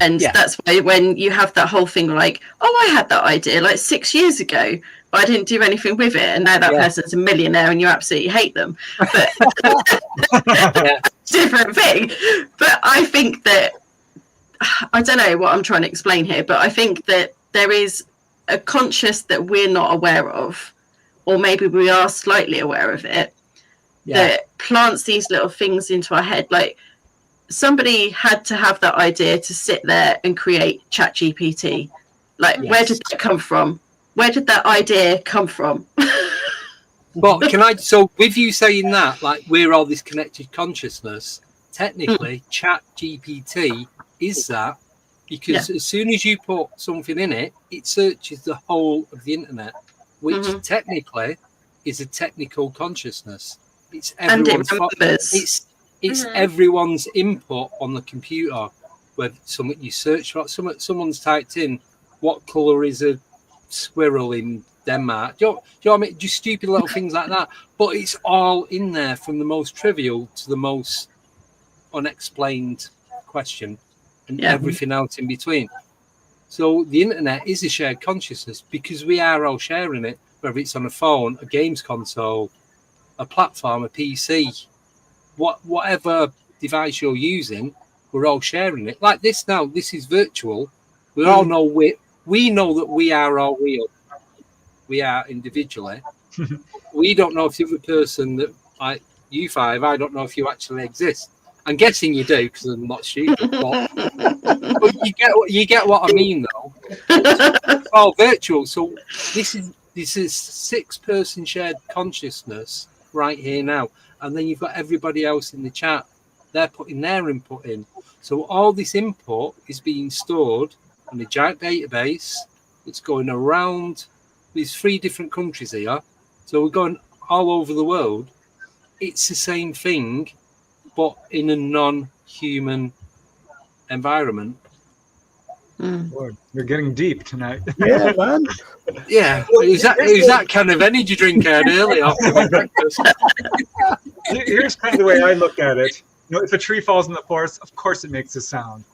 And that's why when you have that whole thing like, I had that idea like 6 years ago, but I didn't do anything with it, and now that person's a millionaire and you absolutely hate them. But different thing. But I think that, I don't know what I'm trying to explain here, but I think that there is a conscious that we're not aware of, or maybe we are slightly aware of it, that plants these little things into our head. Like, somebody had to have that idea to sit there and create ChatGPT. Like, where did that come from? Where did that idea come from? But so with you saying that, like, we're all this connected consciousness, technically ChatGPT is that, because as soon as you put something in it, it searches the whole of the internet, which technically is a technical consciousness. It's everyone's it's everyone's input on the computer. Where something you search for, someone's typed in, what colour is a squirrel in Denmark? Do you know what I mean? Just stupid little things like that. But it's all in there, from the most trivial to the most unexplained question, and everything else in between. So the internet is a shared consciousness, because we are all sharing it, whether it's on a phone, a games console, a platform, a PC, whatever device you're using, we're all sharing it. Like this now, this is virtual. We all know we know that we are all real. We are individually. We don't know if the other person, that, like you five, I don't know if you actually exist. I'm guessing you do, because I'm not stupid. But you get what I mean, though. It's all virtual. So this is 6-person shared consciousness right here now. And then you've got everybody else in the chat. They're putting their input in. So all this input is being stored in a giant database. It's going around. There's 3 different countries here. So we're going all over the world. It's the same thing, but in a non-human environment. Lord, you're getting deep tonight. Yeah, man. Yeah, it was that kind of energy drink I had earlier after my breakfast. Here's kind of the way I look at it. If a tree falls in the forest, of course it makes a sound.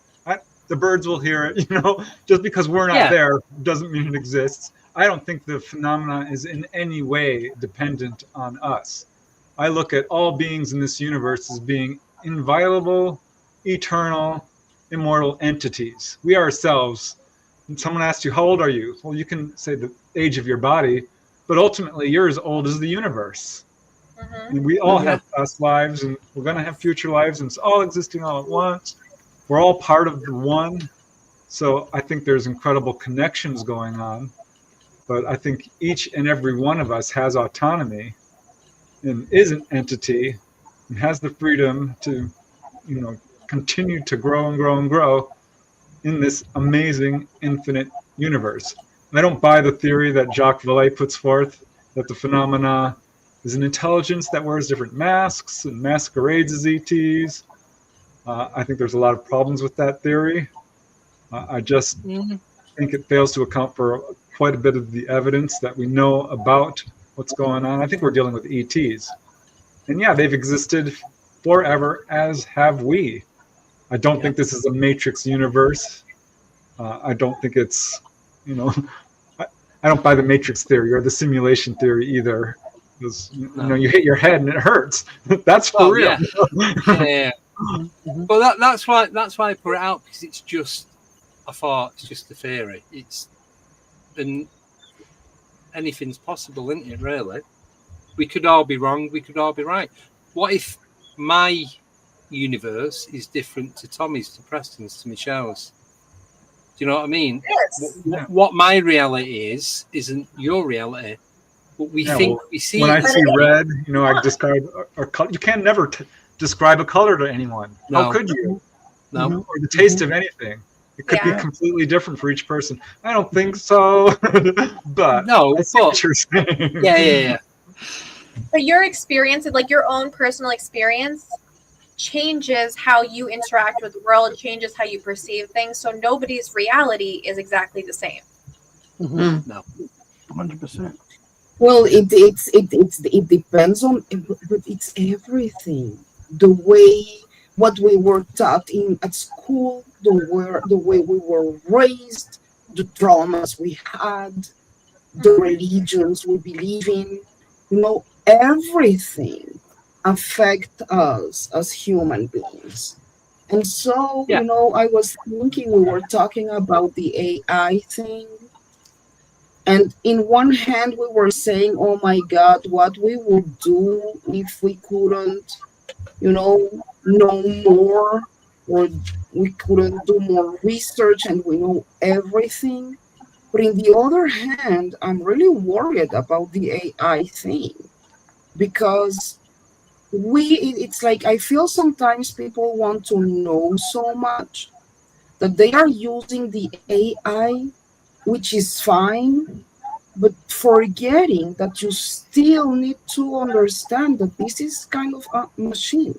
The birds will hear it. Just because we're not there doesn't mean it exists. I don't think the phenomena is in any way dependent on us. I look at all beings in this universe as being inviolable, eternal, immortal entities. We ourselves, when someone asks you, how old are you? Well, you can say the age of your body, but ultimately you're as old as the universe. And we all have past lives, and we're going to have future lives, and it's all existing all at once. We're all part of the one. So I think there's incredible connections going on. But I think each and every one of us has autonomy and is an entity and has the freedom to, continue to grow and grow and grow in this amazing infinite universe. I don't buy the theory that Jacques Vallée puts forth, that the phenomena is an intelligence that wears different masks and masquerades as ETs. I think there's a lot of problems with that theory. I just think it fails to account for quite a bit of the evidence that we know about what's going on. I think we're dealing with ETs. And yeah, they've existed forever, as have we. I don't think this is a matrix universe. I don't think it's, I don't buy the matrix theory or the simulation theory either. Because, you hit your head and it hurts. That's for real. Yeah. Well, that's why I put it out, because it's just a thought. It's just a theory. And anything's possible, isn't it? Really, we could all be wrong. We could all be right. What if my universe is different to Tommy's, to Preston's, to Michelle's? Do you know what I mean? Yes. What my reality isn't your reality. But we see. When I see red, I describe a color. You can never describe a color to anyone. No. How could you? No. Or the taste of anything. It could be completely different for each person. I don't think so. But no, I see what you're saying. Yeah. But your experience, like your own personal experience, changes how you interact with the world, changes how you perceive things. So nobody's reality is exactly the same. No, 100%. Well, it depends on, but it's everything. The way what we were taught at school, the way we were raised, the traumas we had, the religions we believe in, everything affect us as human beings. And so, I was thinking, we were talking about the AI thing. And in one hand, we were saying, oh my God, what we would do if we couldn't, know more, or we couldn't do more research and we know everything. But in the other hand, I'm really worried about the AI thing, because it's like, I feel sometimes people want to know so much that they are using the AI, which is fine, but forgetting that you still need to understand that this is kind of a machine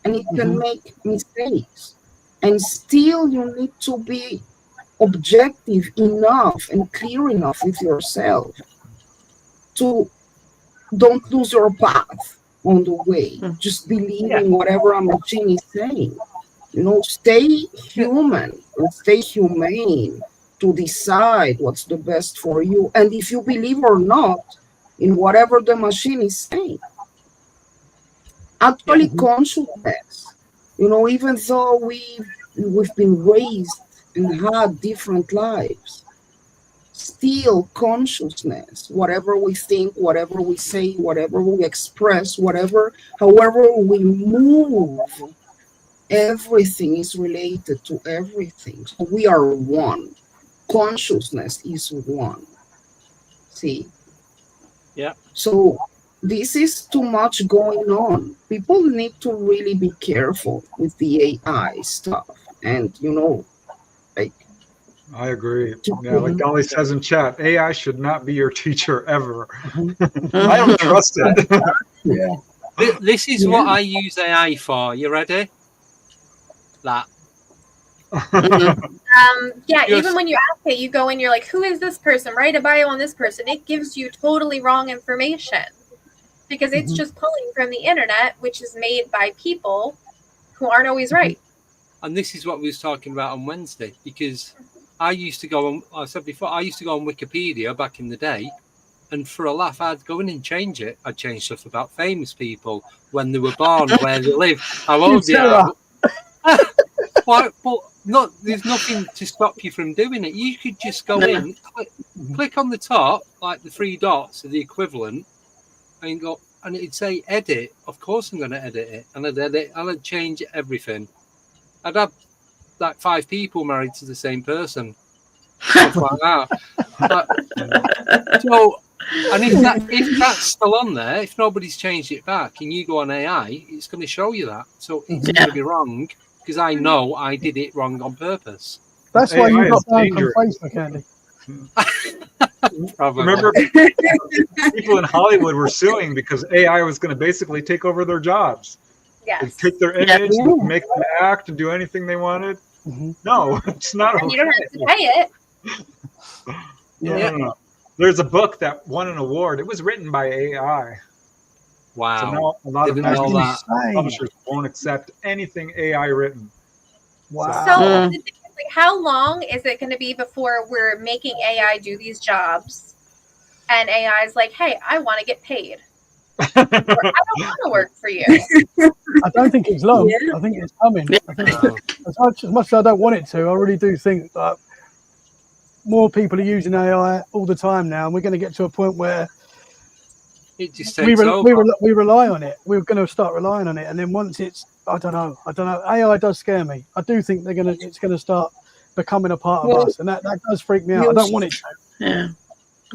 and it can make mistakes. And still you need to be objective enough and clear enough with yourself to don't lose your path on the way. Just believe in whatever a machine is saying. Stay human and stay humane to decide what's the best for you. And if you believe or not in whatever the machine is saying. Actually, consciousness, even though we've been raised and had different lives, still consciousness, whatever we think, whatever we say, whatever we express, however we move, everything is related to everything. So we are one. Consciousness is one. See? Yeah. So this is too much going on. People need to really be careful with the AI stuff. And, I agree. Yeah, like Dolly says in chat, AI should not be your teacher ever. I don't trust it. This is what I use AI for. You ready? That. Even when you ask it, you go in, you're like, who is this person? Write a bio on this person. It gives you totally wrong information because it's just pulling from the internet, which is made by people who aren't always right. And this is what we was talking about on Wednesday, because I used to go on, I said before, I used to go on Wikipedia back in the day, and for a laugh, I'd go in and change it. I'd change stuff about famous people, when they were born, where they live, how old they are. Well, but there's nothing to stop you from doing it. You could just go in, click on the top, like the 3 dots are the equivalent, and go, and it'd say edit. Of course, I'm going to edit it, and I'd edit, and I'd change everything. I'd have like 5 people married to the same person, stuff like that. So, and if that's still on there, if nobody's changed it back, and you go on AI, it's going to show you that. So it's going to be wrong. Because I know I did it wrong on purpose. That's why you got banned from Facebook, Andy. Remember, people in Hollywood were suing because AI was going to basically take over their jobs. Yes. They'd take their image, make them act, and do anything they wanted. No, it's not. And you don't have to pay it. No. There's a book that won an award. It was written by AI. Wow. So now a lot of publishers won't accept anything AI written. Wow. So the thing is, like, how long is it going to be before we're making AI do these jobs? And AI is like, hey, I want to get paid. Or, I don't want to work for you. I don't think it's long. I think it's coming. I think as much as I don't want it to, I really do think that more people are using AI all the time now, and we're going to get to a point where it just takes over. We rely on it. We're going to start relying on it, and then once it's, I don't know. AI does scare me. I do think it's going to start becoming a part of us, and that does freak me out. I don't want it to. Yeah.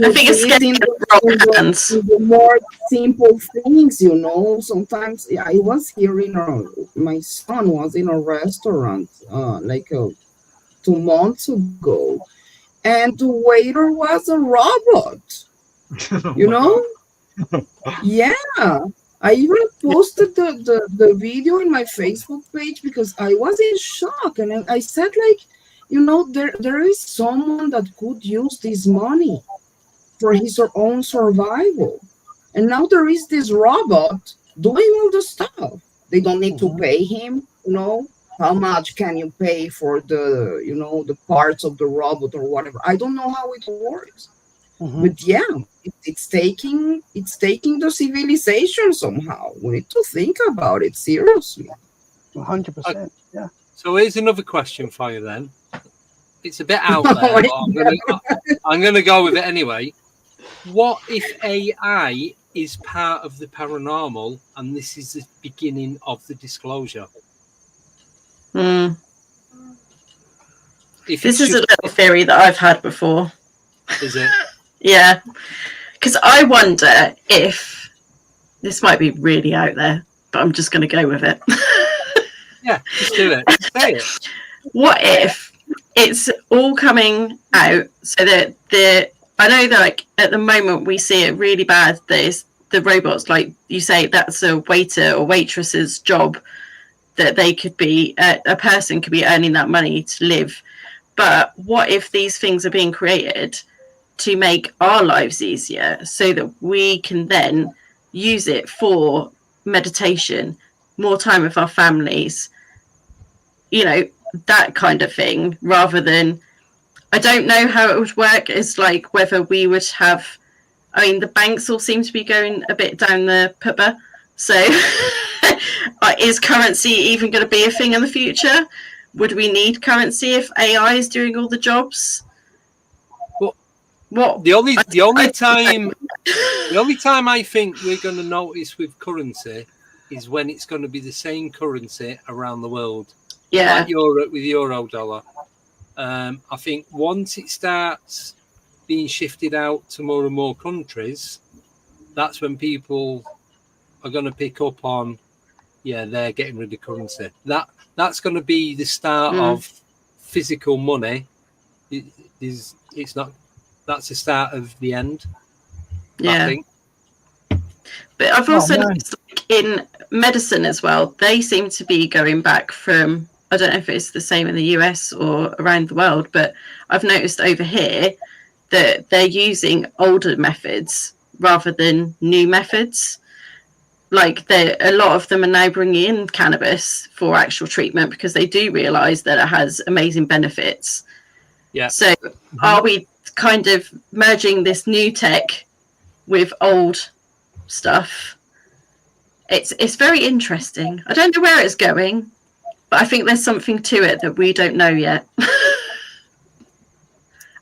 I think it's getting the more simple things, Sometimes I was hearing, my son was in a restaurant like 2 months ago, and the waiter was a robot. Yeah, I even posted the video in my Facebook page because I was in shock, and I said, there is someone that could use this money for his own survival, and now there is this robot doing all the stuff. They don't need to pay him. How much can you pay for the parts of the robot or whatever? I don't know how it works. But yeah, it's taking the civilization somehow. We need to think about it seriously. 100%. Yeah. So here's another question for you then. It's a bit out there, but I'm going to go with it anyway. What if AI is part of the paranormal and this is the beginning of the disclosure? This is a little theory that I've had before. Is it? Yeah, because I wonder if this might be really out there, but I'm just going to go with it. Yeah, just do it. Say it. What if it's all coming out so that I know that like at the moment we see it really bad that it's the robots, like you say, that's a waiter or waitress's job, that they could be, a person could be earning that money to live. But what if these things are being created to make our lives easier so that we can then use it for meditation, more time with our families, that kind of thing, rather than, I don't know how it would work. It's like whether we would have, the banks all seem to be going a bit down the pooper. So is currency even going to be a thing in the future? Would we need currency if AI is doing all the jobs? What the only time I think we're going to notice with currency is when it's going to be the same currency around the world. Yeah, like Europe with euro dollar. I think once it starts being shifted out to more and more countries, that's when people are going to pick up on, they're getting rid of currency. That's going to be the start of physical money. It's not. That's the start of the end. Yeah. I think. But I've also noticed in medicine as well, they seem to be going back from, I don't know if it's the same in the US or around the world, but I've noticed over here that they're using older methods rather than new methods. Like a lot of them are now bringing in cannabis for actual treatment because they do realise that it has amazing benefits. Yeah. So are we kind of merging this new tech with old stuff? It's very interesting. I don't know where it's going, but I think there's something to it that we don't know yet.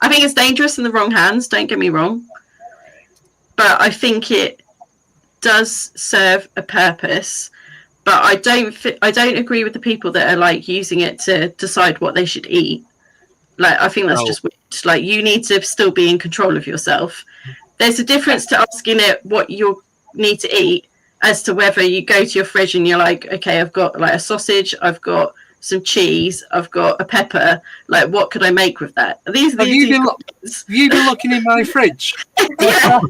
I think it's dangerous in the wrong hands, don't get me wrong, but I think it does serve a purpose. But I don't agree with the people that are like using it to decide what they should eat. Like, I think that's just weird. Like, you need to still be in control of yourself. There's a difference to asking it what you need to eat as to whether you go to your fridge and you're like, okay, I've got like a sausage, I've got some cheese, I've got a pepper. Like, what could I make with that? Have you been looking in my fridge? Yeah.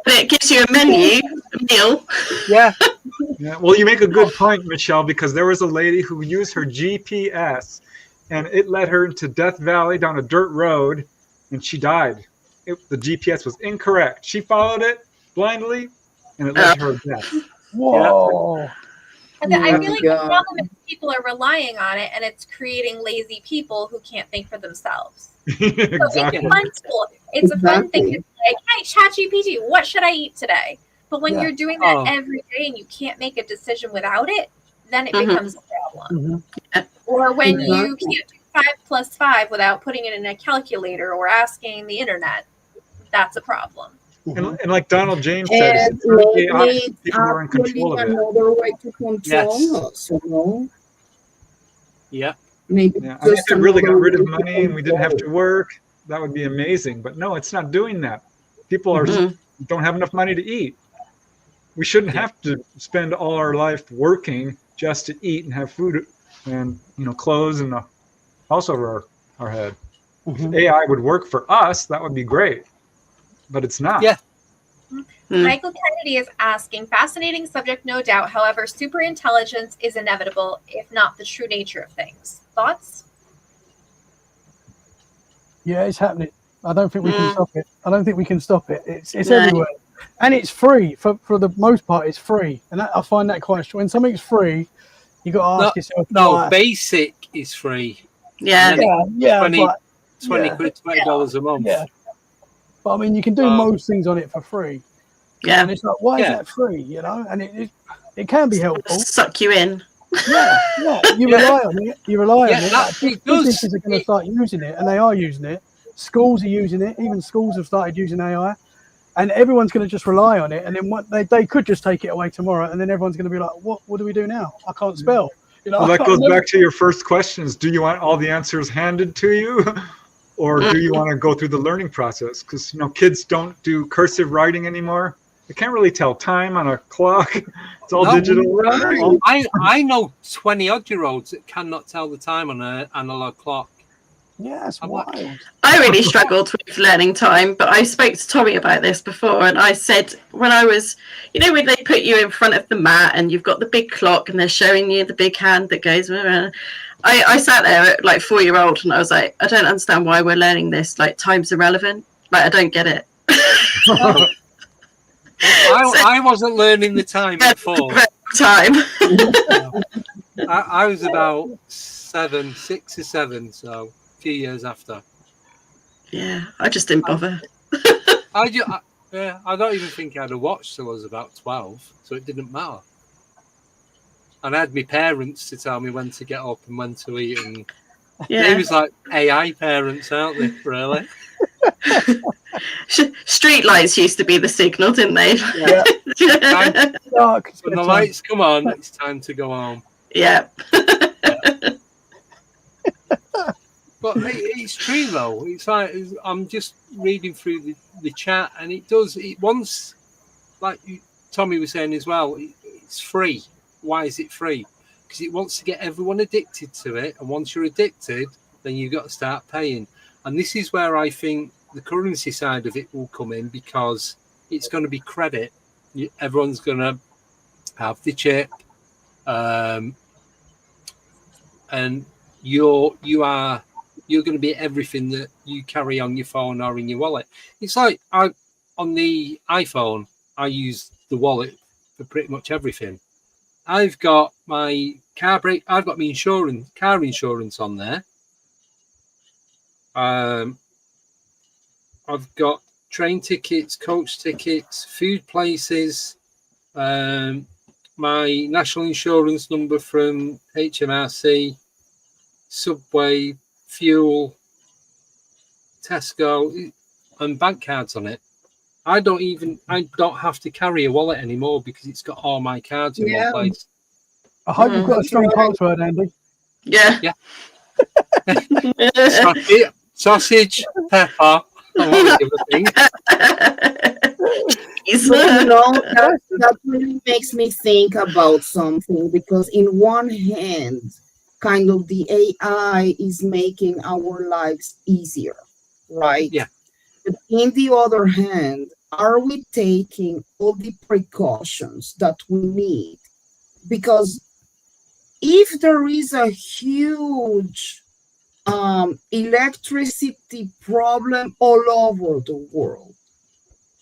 But it gives you a menu, a meal. Yeah. Yeah. Well, you make a good point, Michelle, because there was a lady who used her GPS and it led her into Death Valley down a dirt road and she died. The GPS was incorrect. She followed it blindly and it led to her death. Whoa. Yeah. And I feel like the problem is people are relying on it and it's creating lazy people who can't think for themselves. Exactly. So it's a fun tool. It's a fun thing. It's like, hey, ChatGPT, what should I eat today? But when you're doing that every day and you can't make a decision without it, then it becomes a problem. Or when you can't do 5 + 5 without putting it in a calculator or asking the internet, that's a problem. And like Donald James said, people are in control of it. Another way to control us, you know? Yeah. Maybe I mean, if it really got rid of money and we didn't have to work, that would be amazing. But no, it's not doing that. People are don't have enough money to eat. We shouldn't have to spend all our life working just to eat and have food and clothes and a house over our head. If AI would work for us, that would be great. But it's not. Yeah. Michael Kennedy is asking, fascinating subject, no doubt. However, super intelligence is inevitable, if not the true nature of things. Thoughts? Yeah, it's happening. I don't think we can stop it. I don't think we can stop it. It's everywhere. And it's free. For the most part, it's free. And I find that quite strange. When something's free, you got to ask yourself. No, basic is free. Yeah. 20 quid, $20 a month. Yeah. But I mean, you can do most things on it for free. Yeah. And it's like, why is that free? And it can be helpful. Suck you in. Yeah. You rely on it. You rely on it. Businesses are going to start using it, and they are using it. Schools are using it. Even schools have started using AI. And everyone's going to just rely on it. And then they could just take it away tomorrow. And then everyone's going to be like, what do we do now? I can't spell. Well, that goes back to your first questions. Do you want all the answers handed to you? Or do you want to go through the learning process? Because kids don't do cursive writing anymore. They can't really tell time on a clock. It's all digital. I know 20-odd-year-olds that cannot tell the time on an analog clock. Yeah, that's wild. I really struggled with learning time, but I spoke to Tommy about this before, and I said when I was, when they put you in front of the mat and you've got the big clock and they're showing you the big hand that goes around. I sat there at like 4-year-old and I was like, I don't understand why we're learning this. Like, time's irrelevant. Like, I don't get it. I wasn't learning the time at 4. Time. I was about 6 or 7, so a few years after. Yeah, I just didn't bother. I don't even think I had a watch till I was about 12, so it didn't matter. And I had my parents to tell me when to get up and when to eat, and they was like AI parents, aren't they? Really? Street lights used to be the signal, didn't they? Yeah. When the lights come on, it's time to go home. Yeah. But it's true though. It's like I'm just reading through the chat, and it once, like Tommy was saying as well, it's free. Why is it free? Because it wants to get everyone addicted to it, and once you're addicted, then you've got to start paying. And this is where I think the currency side of it will come in, because it's going to be credit. Everyone's going to have the chip, and you're going to be everything that you carry on your phone or in your wallet. It's like on the iPhone, I use the wallet for pretty much everything. I've got my car insurance on there. I've got train tickets, coach tickets, food places, my national insurance number from HMRC, Subway, fuel, Tesco, and bank cards on it. I don't have to carry a wallet anymore because it's got all my cards in one place. I hope you've got a strong password, Andy. Yeah. Sausage, pepper, and all the other things. That really makes me think about something, because in one hand, kind of the AI is making our lives easier, right? Yeah. But in the other hand, are we taking all the precautions that we need? Because if there is a huge electricity problem all over the world,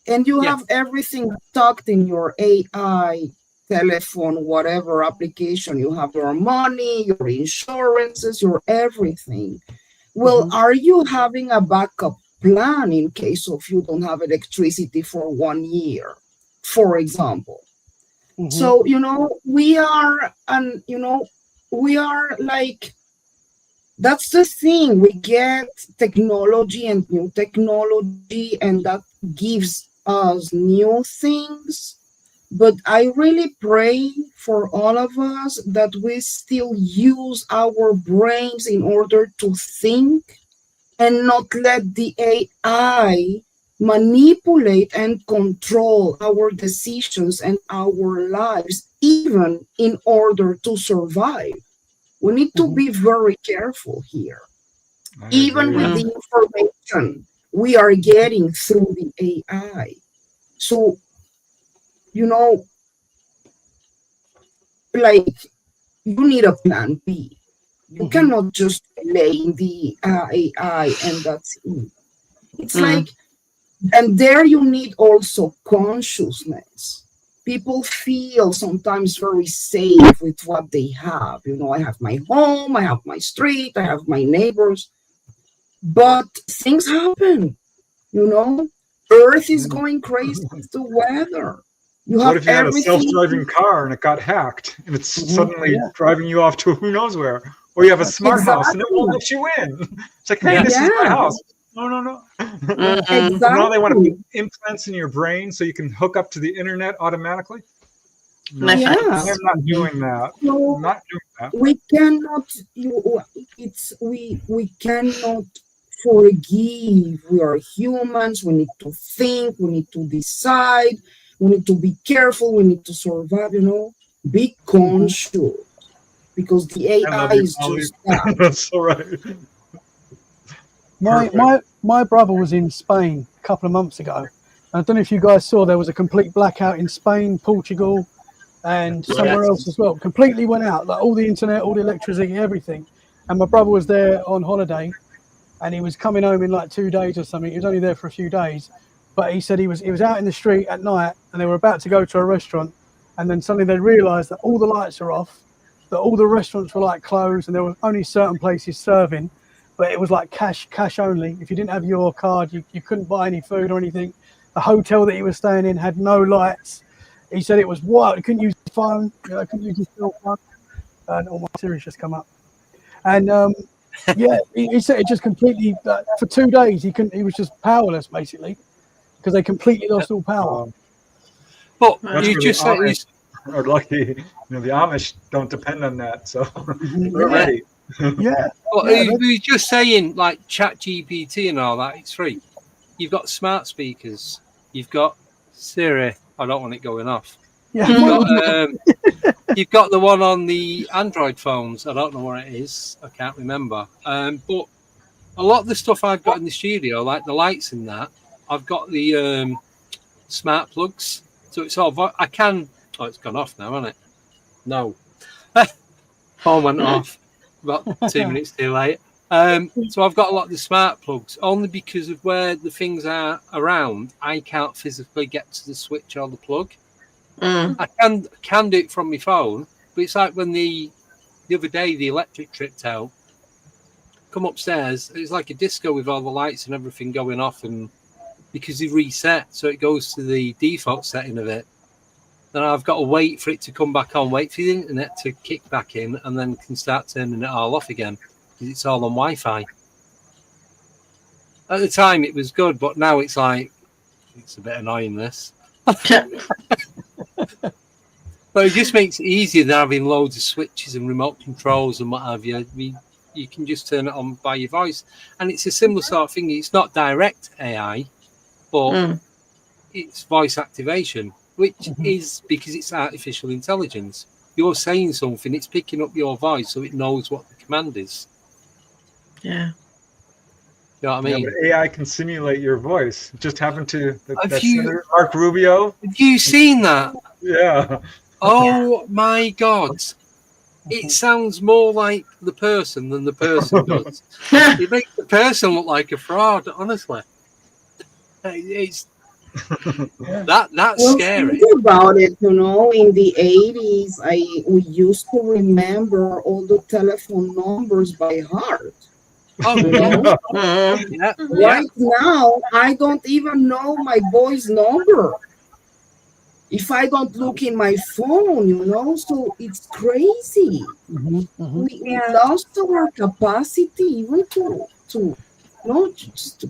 and you have everything tucked in your AI, telephone, whatever application, you have your money, your insurances, your everything. Well, are you having a backup plan in case of you don't have electricity for 1 year, for example? So, we are like, that's the thing. We get technology and new technology, and that gives us new things. But I really pray for all of us that we still use our brains in order to think and not let the AI manipulate and control our decisions and our lives, even in order to survive. We need to be very careful here. Even with the information we are getting through the AI. So, like, you need a plan B. You cannot just blame the AI and that's it. It's like, and there you need also consciousness. People feel sometimes very safe with what they have. I have my home, I have my street, I have my neighbors. But things happen, Earth is going crazy with the weather. What if you had a self-driving car and it got hacked and it's suddenly driving you off to who knows where? Or you have a smart house and it won't let you in. It's like, hey, this is my house. No. Exactly. Now they want to put implants in your brain so you can hook up to the internet automatically. No, I'm not doing that. So I'm not doing that. We cannot. We cannot forgive. We are humans. We need to think. We need to decide. We need to be careful. We need to survive. Be conscious, because the AI is just that. That's all right. My brother was in Spain a couple of months ago. I don't know if you guys saw, there was a complete blackout in Spain, Portugal, and somewhere else as well. Completely went out, like all the internet, all the electricity, everything. And my brother was there on holiday, and he was coming home in like 2 days or something. He was only there for a few days, but he said he was out in the street at night, and they were about to go to a restaurant, and then suddenly they realised that all the lights are off, that all the restaurants were like closed, and there were only certain places serving. But it was like cash only. If you didn't have your card, you couldn't buy any food or anything. The hotel that he was staying in had no lights. He said it was wild. He couldn't use his phone. Couldn't use his cell phone. And all my Siri's just come up. And he said it just completely. For 2 days, he couldn't. He was just powerless basically, because they completely lost all power. But you just said are lucky. The Amish don't depend on that, so they're ready. We were just saying, like ChatGPT and all that, it's free. You've got smart speakers. You've got Siri. I don't want it going off. Yeah. You've got the one on the Android phones. I don't know what it is. I can't remember. But a lot of the stuff I've got in the studio, like the lights and that, I've got the smart plugs. So it's all. I can. Oh, it's gone off now, hasn't it? No. Phone went off. About 2 minutes too late. So I've got a lot of the smart plugs, only because of where the things are around. I can't physically get to the switch or the plug. I can do it from my phone, but it's like when the other day the electric tripped out. Come upstairs, it's like a disco with all the lights and everything going off, and because they reset, so it goes to the default setting of it. then I've got to wait for it to come back on, wait for the internet to kick back in, and then can start turning it all off again because it's all on Wi-Fi. At the time, it was good, but now it's like, it's a bit annoying, this. But it just makes it easier than having loads of switches and remote controls and what have you. You can just turn it on by your voice. And it's a similar sort of thing. It's not direct AI, but it's voice activation, which is because it's artificial intelligence. You're saying something, it's picking up your voice so it knows what the command is. Yeah. You know what I mean? Yeah, but AI can simulate your voice. It just happened to Senator Mark Rubio. Have you seen that? Yeah. Oh my God. It sounds more like the person than the person does. It makes the person look like a fraud, honestly. It's that's scary. Think about it, in the 80s, we used to remember all the telephone numbers by heart. Oh, yeah. Right now, I don't even know my boy's number if I don't look in my phone, so it's crazy. We lost our capacity even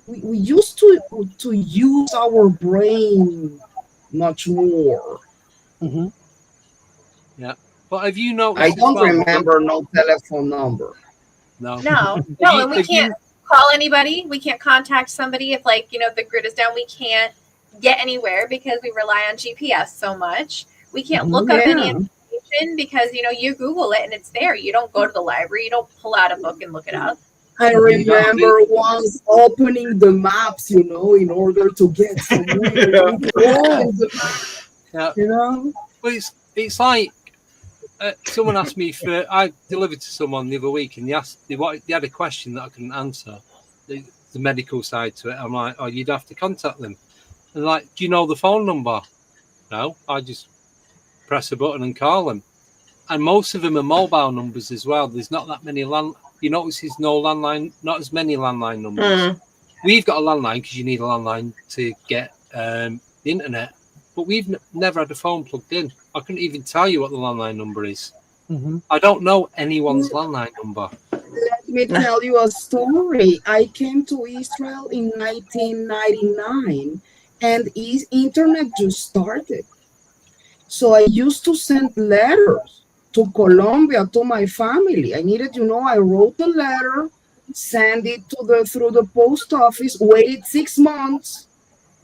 we used to use our brain much more. Yeah, but have you noticed? I don't remember no telephone number. No, and we can't call anybody. We can't contact somebody if, the grid is down. We can't get anywhere because we rely on GPS so much. We can't look up any information because, you Google it and it's there. You don't go to the library. You don't pull out a book and look it up. I remember once opening the maps, in order to get somewhere. Well, it's like someone asked me I delivered to someone the other week, and they had a question that I couldn't answer, the medical side to it. I'm like, oh, you'd have to contact them. And like, do you know the phone number? No, I just press a button and call them. And most of them are mobile numbers as well. There's not that many you notice there's not as many landline numbers. We've got a landline because you need a landline to get the internet, but we've never had a phone plugged in. I couldn't even tell you what the landline number is. I don't know anyone's landline number. Let me tell you a story. I came to Israel in 1999 and internet just started. So I used to send letters to Colombia, to my family. I needed, I wrote a letter, sent it through the post office, waited 6 months,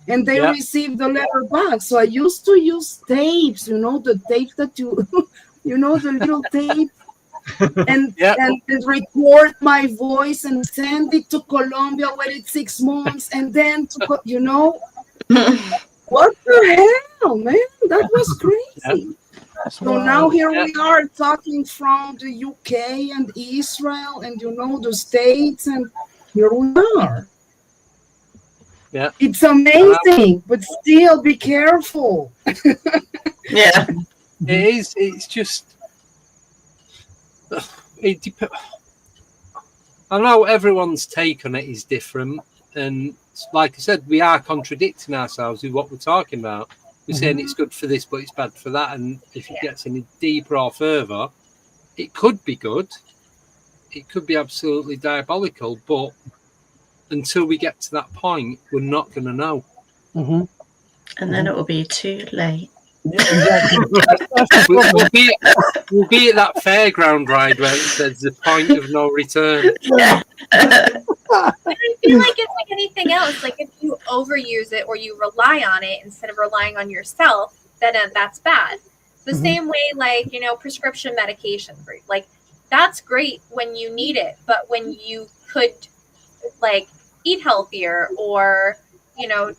and they received the letter back. So I used to use tapes, the tape that the little tape, and record my voice and send it to Colombia, waited 6 months, and then what the hell, man? That was crazy. So now here we are talking from the UK and Israel and the States, and here we are. Yeah, it's amazing, but still be careful. Yeah, it is. It's just I know everyone's take on it is different, and like I said, we are contradicting ourselves with what we're talking about. We're saying it's good for this, but it's bad for that. And if it gets any deeper or further, it could be good. It could be absolutely diabolical. But until we get to that point, we're not going to know. And then it will be too late. Yeah, exactly. we'll be at that fairground ride where it says the point of no return. I feel like it's like anything else. Like if you overuse it or you rely on it instead of relying on yourself, then that's bad. The same way, like, prescription medication, like that's great when you need it, but when you could like eat healthier or,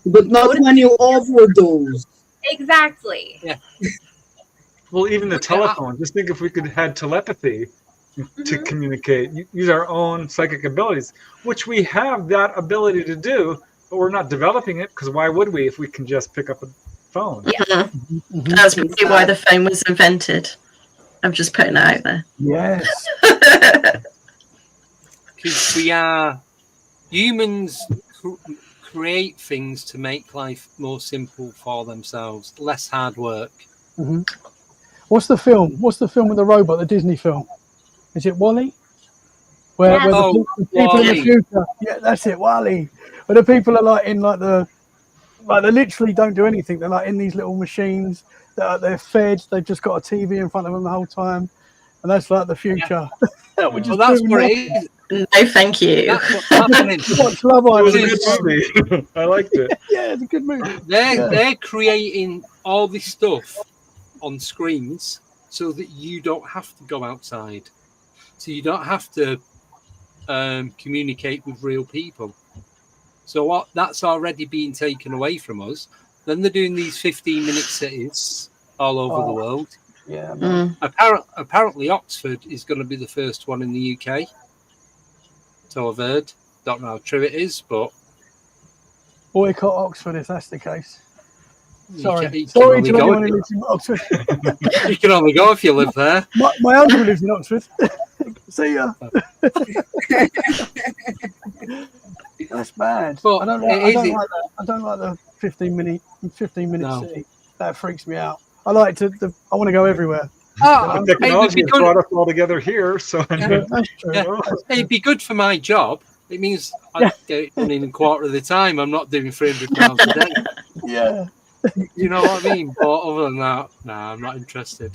but not when you overdose. Exactly. Yeah. Well, even the telephone. Just think if we could have telepathy to communicate, use our own psychic abilities, which we have that ability to do, but we're not developing it because why would we if we can just pick up a phone? Yeah. That's probably why the phone was invented. I'm just putting it out there. Yes. Because humans create things to make life more simple for themselves, less hard work. Mm-hmm. What's the film? What's the film with the robot? The Disney film? Is it Wall-E? Where the people in the future? Yeah, that's it, Wall-E. Where the people are like in like they literally don't do anything. They're like in these little machines that they're fed. They've just got a TV in front of them the whole time, and that's like the future. Well, that's what it is. No, thank you. That's what's happening. Watch Love Island. It was a good movie. I liked it. Yeah, it's a good movie. They're creating all this stuff on screens so that you don't have to go outside, so you don't have to communicate with real people. So that's already being taken away from us. Then they're doing these 15-minute cities all over the world. Yeah. Apparently, Oxford is going to be the first one in the UK. So I've heard. Don't know how true it is, but boycott Oxford if that's the case. Sorry you to anyone who lives in Oxford. You can only go if you live there. My uncle lives in Oxford. See ya. That's bad. But I don't like that. I don't like the 15-minute city. That freaks me out. I like to. I want to go everywhere. The technology has brought us all together here, so that's true. Yeah. It'd be good for my job. It means I get it done in a quarter of the time. I'm not doing 300 miles a day. Yeah. You know what I mean? But other than that, I'm not interested.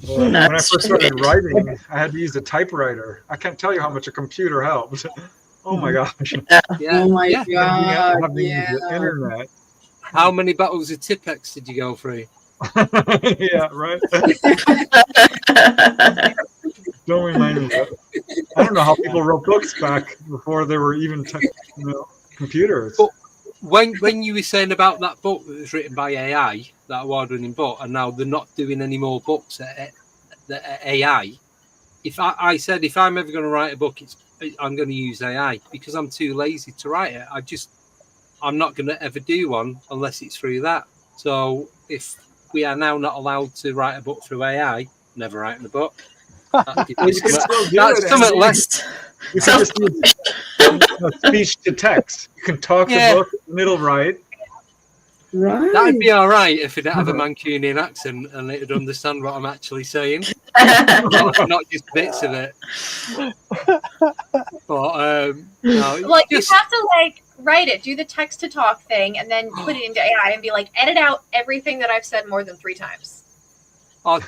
Well, when I first started writing, I had to use a typewriter. I can't tell you how much a computer helped. Oh my gosh. Oh my god. Having the internet. How many battles of Tipex did you go through? Yeah, right. Don't remind me of that. I don't know how people wrote books back before there were even computers. But when you were saying about that book that was written by AI, that award-winning book, and now they're not doing any more books at AI. If I said if I'm ever going to write a book, I'm going to use AI because I'm too lazy to write it. I'm not going to ever do one unless it's through that. So if we are now not allowed to write a book through AI, never writing a book. That's something less. You can just use speech to text. You can talk the book in the middle, right? Right. That'd be all right if it didn't have a Mancunian accent and it'd understand what I'm actually saying, not just bits of it. But no, like you have to write it, do the text to talk thing, and then put it into AI and be like, edit out everything that I've said more than 3 times. I'll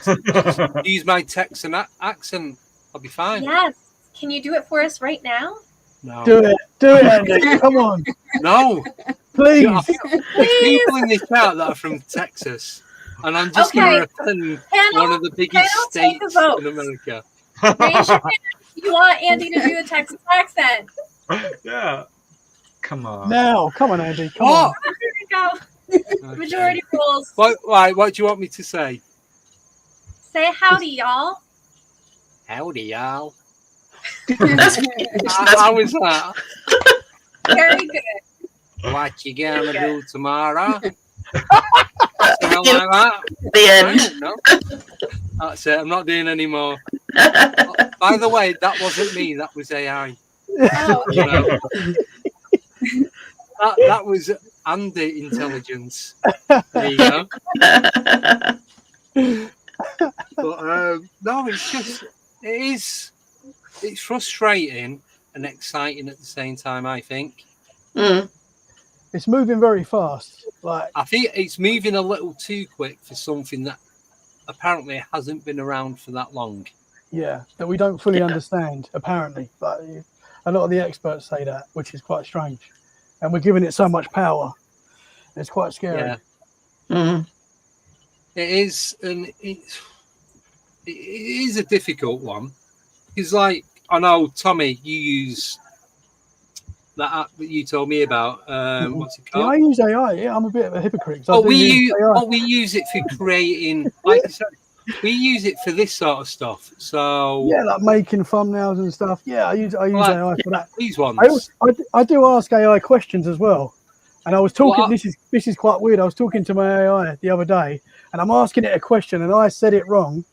use my text and accent. I'll be fine. Yes. Can you do it for us right now? No. Do it, Andy. Come on. No. Please. There's people in this chat that are from Texas, and I'm just going to offend one of the biggest states in America. Raise your hand if you want Andy to do a Texas accent. Yeah. Come on. Now, come on, Andy. Come on. Here we go. Okay. Majority rules. What do you want me to say? Say howdy, y'all. Howdy, y'all. How was that? Very good. What you gonna do tomorrow? Something like that. The end. That's it. I'm not doing any more. By the way, that wasn't me. That was AI. Oh, okay. That was Andy intelligence. There you go. But no, it's frustrating and exciting at the same time, I think. It's moving very fast. I think it's moving a little too quick for something that apparently hasn't been around for that long. Yeah, that we don't fully understand, apparently. But a lot of the experts say that, which is quite strange. And we're giving it so much power. It's quite scary. Yeah. Mm-hmm. It is, and it is a difficult one. Because, I know, Tommy, you use that app that you told me about. What's it called? Yeah, I use AI. Yeah, I'm a bit of a hypocrite. We use it for creating, like I said, we use it for this sort of stuff. So yeah, like making thumbnails and stuff. Yeah, I use AI for that. These ones. I do ask AI questions as well. And I was talking. This is quite weird. I was talking to my AI the other day, and I'm asking it a question, and I said it wrong,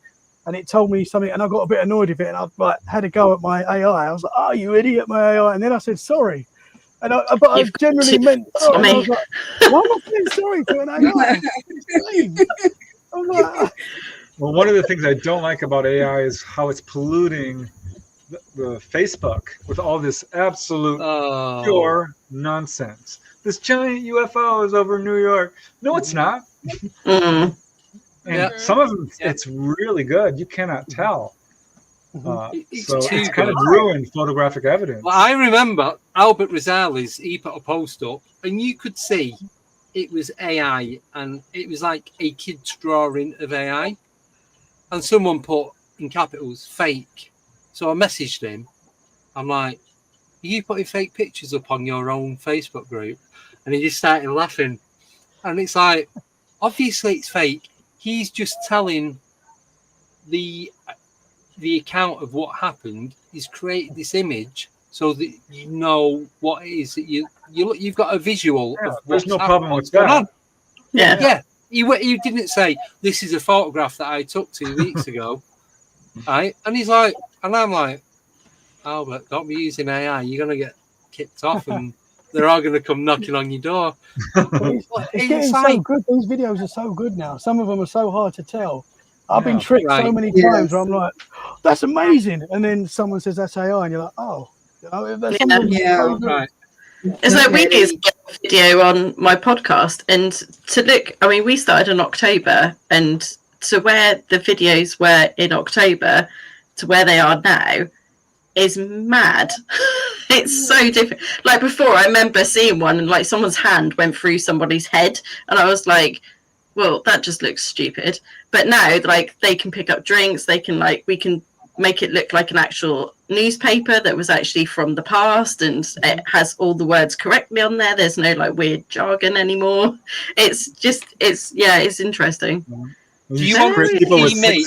and it told me something, and I got a bit annoyed with it, and I had a go at my AI. I was like, "Oh, you idiot, my AI!" And then I said sorry, but I generally meant sorry. I was like, why am I saying sorry to an AI? I'm like, Well, one of the things I don't like about AI is how it's polluting the Facebook with all this absolute pure nonsense. This giant UFO is over New York. No, it's not. Mm. And some of them, it's really good. You cannot tell. It's kind of ruined photographic evidence. Well, I remember Albert Rosales, he put a post up, and you could see it was AI, and it was like a kid's drawing of AI. And someone put in capitals, fake. So I messaged him. I'm like, are you putting fake pictures up on your own Facebook group? And he just started laughing. And it's like, obviously it's fake. He's just telling the account of what happened. He's created this image so that you know what it is that you've got a visual of what's there's no problem with going that. on. Yeah. He didn't say this is a photograph that I took 2 weeks ago, right? And he's like, and I'm like, Albert, don't be using AI. You're gonna get kicked off, and they're all gonna come knocking on your door. it's getting so good. These videos are so good now. Some of them are so hard to tell. I've been tricked so many times where I'm like, that's amazing, and then someone says that's AI, and you're like, oh, right. It's like we used a video on my podcast, and to look, I mean, we started in October, and to where the videos were in October to where they are now is mad. It's so different. Like before, I remember seeing one and like someone's hand went through somebody's head, and I was like, well, that just looks stupid. But now, like, they can pick up drinks, they can, like, we can make it look like an actual newspaper that was actually from the past, and it has all the words correctly on there. There's no like weird jargon anymore. It's just, it's interesting. Do you want to see me?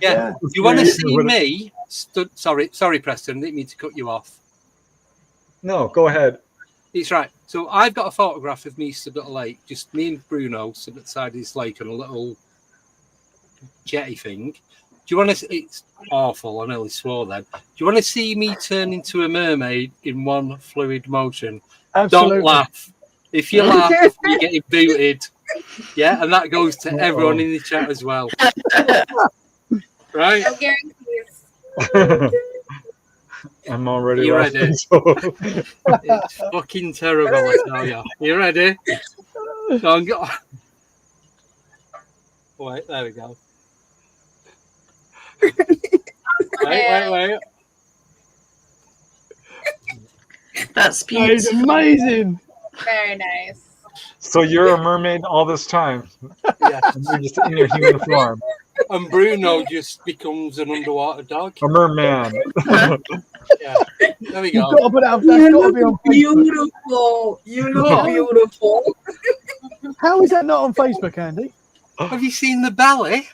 Yeah. Do you want to see me? Sorry, Preston. I didn't mean to cut you off. No, go ahead. It's right. So I've got a photograph of me stood at a lake, just me and Bruno stood at the side of this lake on a little jetty thing. Do you want to? It's awful. I nearly swore then. Do you want to see me turn into a mermaid in one fluid motion? Absolutely. Don't laugh. If you laugh, you're getting booted. Yeah, and that goes to everyone in the chat as well. Right? No guarantees. I'm already you laughing. Ready? So. It's fucking terrible, I tell you. You ready? Wait, there we go. Wait. That's beautiful. It's amazing. Very nice. So you're a mermaid all this time. Yeah. And you're just in your human form. And Bruno just becomes an underwater dog. A merman. Yeah. There we go. You've got to put out, that's got to be on Facebook. Beautiful. You look beautiful. How is that not on Facebook, Andy? Have you seen the belly?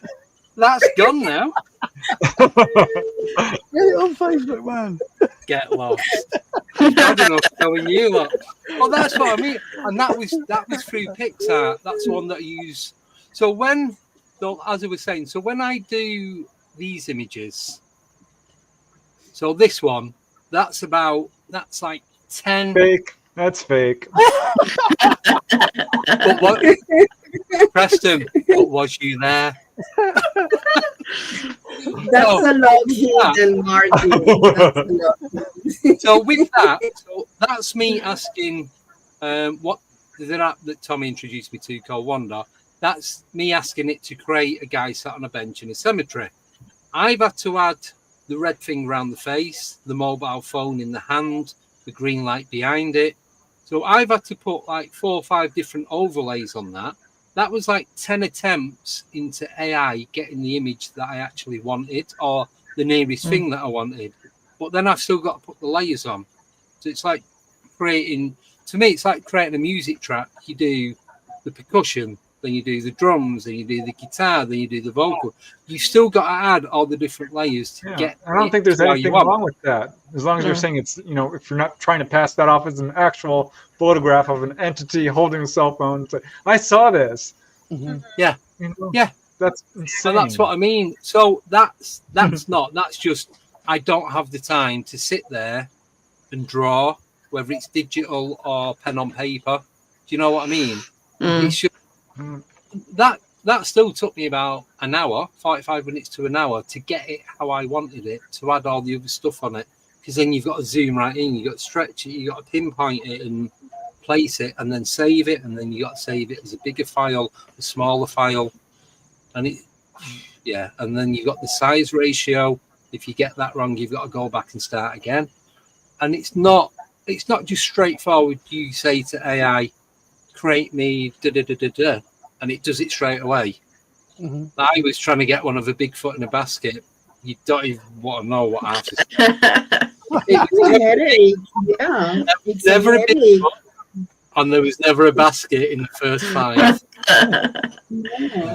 That's gone now. Get it on Facebook, man. Get lost. I don't know telling you what. Well, that's what I mean. And that was through Pixar. That's one that I use. So as I was saying, so when I do these images, so this one, that's like 10. Fake. That's fake. But what, Preston, what was you there? That's a lot hidden, Marty. So with that, that's me asking what the app that Tommy introduced me to called Wanda. That's me asking it to create a guy sat on a bench in a cemetery. I've had to add the red thing around the face, the mobile phone in the hand, the green light behind it. So I've had to put like 4 or 5 different overlays on that. That was like 10 attempts into AI getting the image that I actually wanted or the nearest thing that I wanted. But then I've still got to put the layers on. So it's like creating a music track. You do the percussion, then you do the drums, then you do the guitar, then you do the vocal. You've still got to add all the different layers to get. I don't think there's anything wrong with that. As long as you're saying it's, if you're not trying to pass that off as an actual photograph of an entity holding a cell phone. It's like, I saw this. Mm-hmm. Yeah. Yeah. That's insane. So that's what I mean. So that's just, I don't have the time to sit there and draw, whether it's digital or pen on paper. Do you know what I mean? It's just, that still took me about an hour, 45 minutes to an hour to get it how I wanted it, to add all the other stuff on it. Because then you've got to zoom right in, you've got to stretch it, you've got to pinpoint it and place it, and then save it, and then you got to save it as a bigger file, a smaller file. And and then you've got the size ratio. If you get that wrong, you've got to go back and start again. And it's not just straightforward. You say to AI, create me da-da-da-da-da, and it does it straight away. Mm-hmm. I was trying to get one of a Bigfoot in a basket. You don't even want to know what half is. It's a headache. Yeah. It's never a headache. Bigfoot, and there was never a basket in the first 5. Yeah.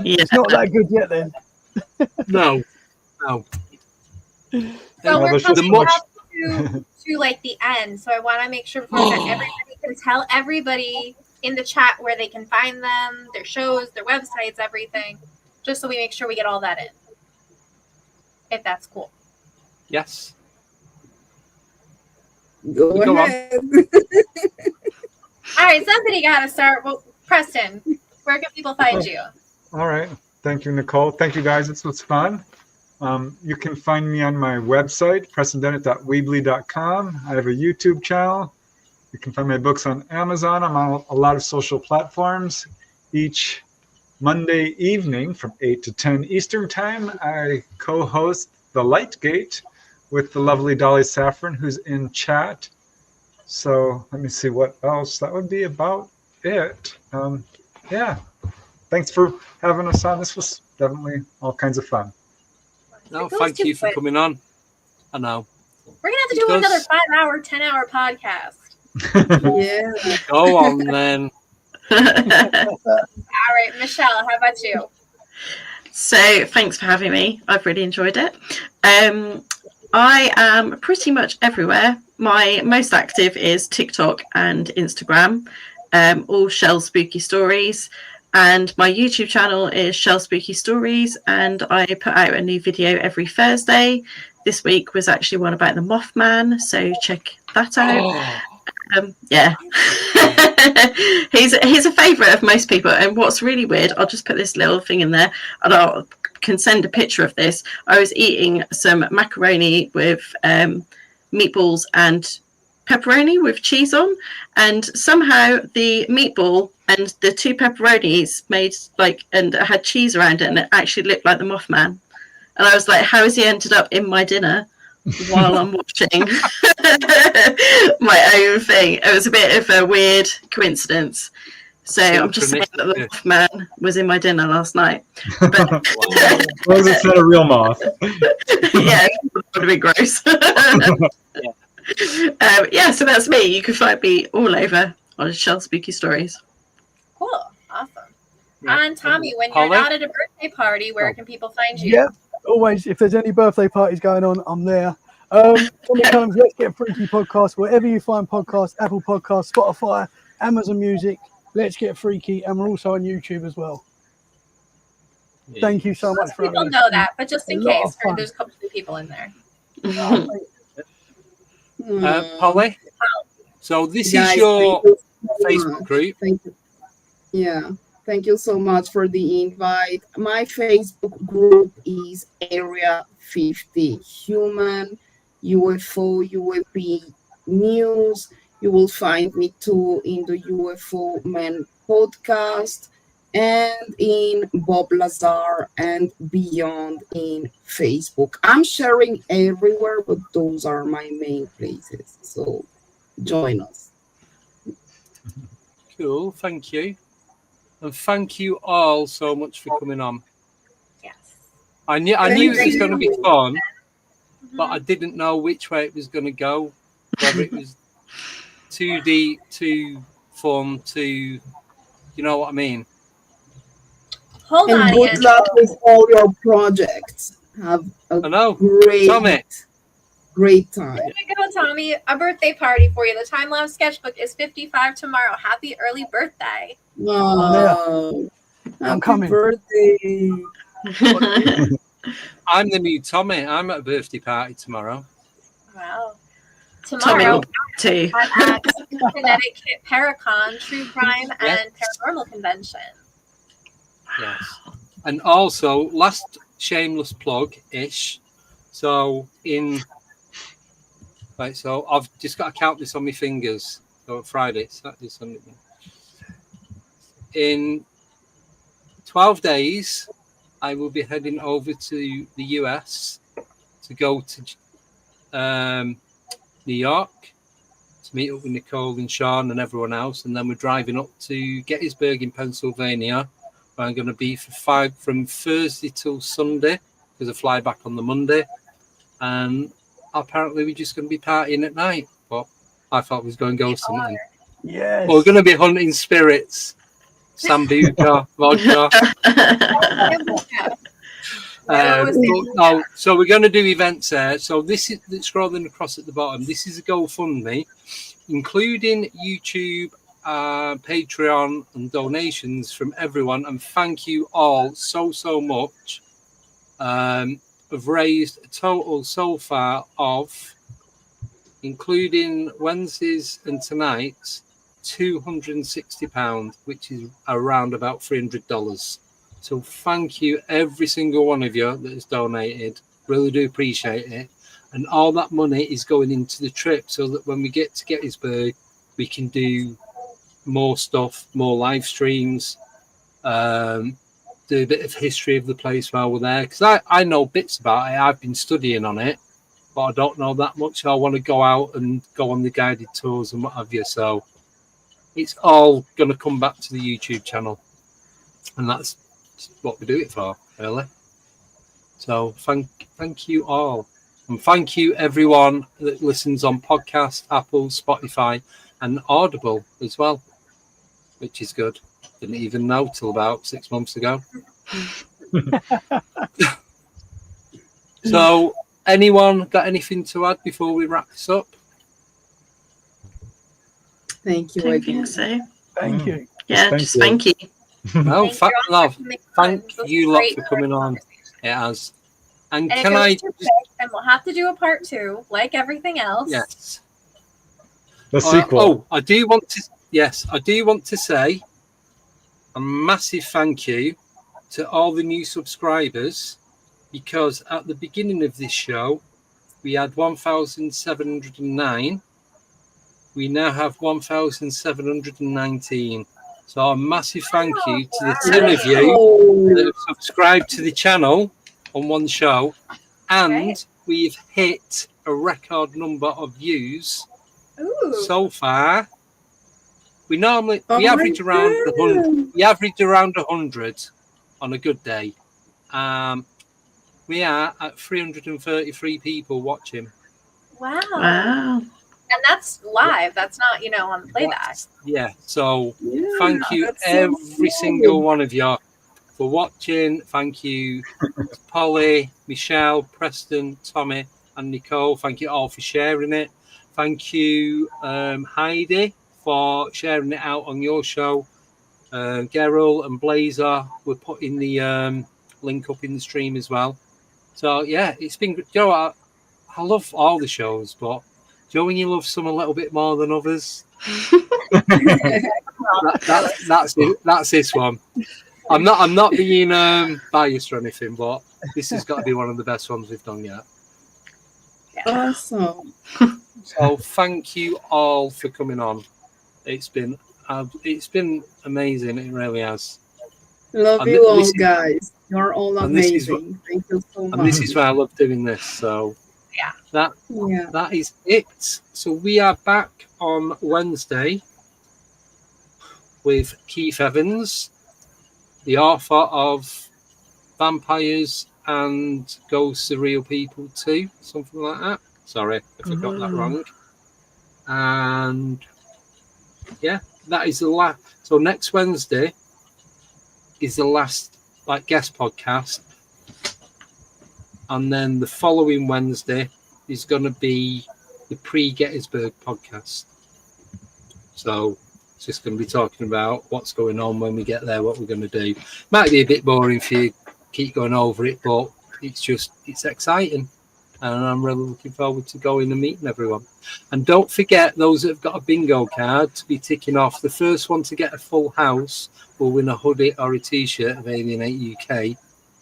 It's not that good yet, then. No. So we're there's just coming much- up to like the end. So I want to make sure that everybody can tell everybody in the chat where they can find them, their shows, their websites, everything, just so we make sure we get all that in. If that's cool. Yes. Go Go on. ahead. All right, somebody got to start. Well, Preston, where can people find you? All right. Thank you, Nicole. Thank you, guys. This was fun. You can find me on my website, prestondennett.weebly.com. I have a YouTube channel. You can find my books on Amazon. I'm on a lot of social platforms. Each Monday evening from 8 to 10 Eastern Time, I co-host The Light Gate with the lovely Dolly Saffron, who's in chat. So let me see what else. That would be about it. Yeah. Thanks for having us on. This was definitely all kinds of fun. No, thank you for coming on. I know. We're going to have to do another 5-hour, 10-hour podcast. Yeah. Go on, then. All right, Michelle, how about you? So thanks for having me. I've really enjoyed it. I am pretty much everywhere. My most active is TikTok and Instagram, all Shell Spooky Stories. And my YouTube channel is Shell Spooky Stories, and I put out a new video every Thursday. This week was actually one about the Mothman, so check that out. Yeah. he's a favourite of most people, and what's really weird, I'll just put this little thing in there, and I can send a picture of this. I was eating some macaroni with meatballs and pepperoni with cheese on, and somehow the meatball and the 2 pepperonis made and had cheese around it, and it actually looked like the Mothman. And I was like, how has he ended up in my dinner while I'm watching my own thing? It was a bit of a weird coincidence. So I'm just saying that the Mothman was in my dinner last night. But As long as it's not a real moth. yeah, it would have been gross. So that's me. You can find me all over on Shell Spooky Stories. Cool. Awesome. Yeah. And Tommy, when you're not at a birthday party, where can people find you? Yeah, always. If there's any birthday parties going on, I'm there. Tommy Cullum's Let's Get Freaky podcast, wherever you find podcasts, Apple Podcasts, Spotify, Amazon Music, Let's Get Freaky, and we're also on YouTube as well. Yeah. Thank you so much Most for people having know us. that, but just in A lot case, of fun. there's a couple of people in there. Polly, so this Guys, is your thank you so Facebook much. group. Thank you. Yeah. Thank you so much for the invite. My Facebook group is Area 50 Human UFO UAP News. You will find me too in the UFO Man podcast and in Bob Lazar and Beyond in Facebook. I'm sharing everywhere, but those are my main places. So join us. Cool, thank you. And thank you all so much for coming on. Yes. I knew it was going to be fun, but I didn't know which way it was going to go. Whether it was too deep, too fun, too, you know what I mean? Hold And on, good Ian. luck with all your projects. Have a I know. great time. There you go, Tommy. A birthday party for you. The Time Lapse Sketchbook is 55 tomorrow. Happy early birthday. Oh, I'm happy coming. birthday. I'm the new Tommy. I'm at a birthday party tomorrow. Wow. Tommy Tomorrow too. I'm at Connecticut Paracon, True Crime and Paranormal Convention. Yes. And also, last shameless plug-ish. So so I've just got to count this on my fingers. So Friday, Saturday, Sunday. In 12 days, I will be heading over to the US to go to New York to meet up with Nicole and Sean and everyone else. And then we're driving up to Gettysburg in Pennsylvania, where I'm going to be from Thursday till Sunday, because I fly back on the Monday. And apparently we're just going to be partying at night. But I thought we was going to go something. Yes. Well, we're going to be hunting spirits, sambuca, vodka. So we're going to do events there. So this is scrolling across at the bottom. This is a GoFundMe, including YouTube, Patreon, and donations from everyone. And thank you all so much. I've raised a total so far of, including Wednesdays and tonight's, £260, which is around about $300. So thank you, every single one of you that has donated. Really do appreciate it. And all that money is going into the trip, so that when we get to Gettysburg, we can do more stuff, more live streams, do a bit of history of the place while we're there. Because I know bits about it. I've been studying on it, but I don't know that much. I want to go out and go on the guided tours and what have you. So it's all going to come back to the YouTube channel. And that's what we do it for, really. So thank you all. And thank you everyone that listens on podcast, Apple, Spotify, and Audible as well, which is good. Didn't even know till about 6 months ago. So anyone got anything to add before we wrap this up? Thank you I again. think so. Thank you. Yeah, thank you. No, thank you lot for coming on. It has. And can I? And we'll have to do a part 2, like everything else. Yes. The sequel. I do want to say a massive thank you to all the new subscribers, because at the beginning of this show we had 1,709. We now have 1,719. So a massive thank you to the 10 of you that have subscribed to the channel on one show, and we've hit a record number of views so far. We average around 100. We average around 100 on a good day. We are at 333 people watching. Wow. And that's live. That's not, on playback. Yeah. So thank you, every single one of you, for watching. Thank you, Polly, Michelle, Preston, Tommy, and Nicole. Thank you all for sharing it. Thank you, Heidi, for sharing it out on your show. Gerald and Blazer were putting the link up in the stream as well. So yeah, it's been good. Joe, I love all the shows, but Joe, when you love some a little bit more than others, that's it. That's this one. I'm not being biased or anything, but this has got to be one of the best ones we've done yet. Awesome. So thank you all for coming on. It's been amazing. It really has. Love you all, guys. You're all amazing. Thank you so much. And this is why I love doing this. So that is it. So we are back on Wednesday with Keith Evans, the author of Vampires and Ghosts of Real People 2, something like that. Sorry if I got that wrong. And yeah, that is the last. So next Wednesday is the last guest podcast, and then the following Wednesday is going to be the pre-Gettysburg podcast. So it's just going to be talking about what's going on when we get there, what we're going to do. Might be a bit boring if you keep going over it, but it's exciting. and I'm really looking forward to going and meeting everyone. And don't forget, those that have got a bingo card to be ticking off, the first one to get a full house will win a hoodie or a t-shirt of Alienate UK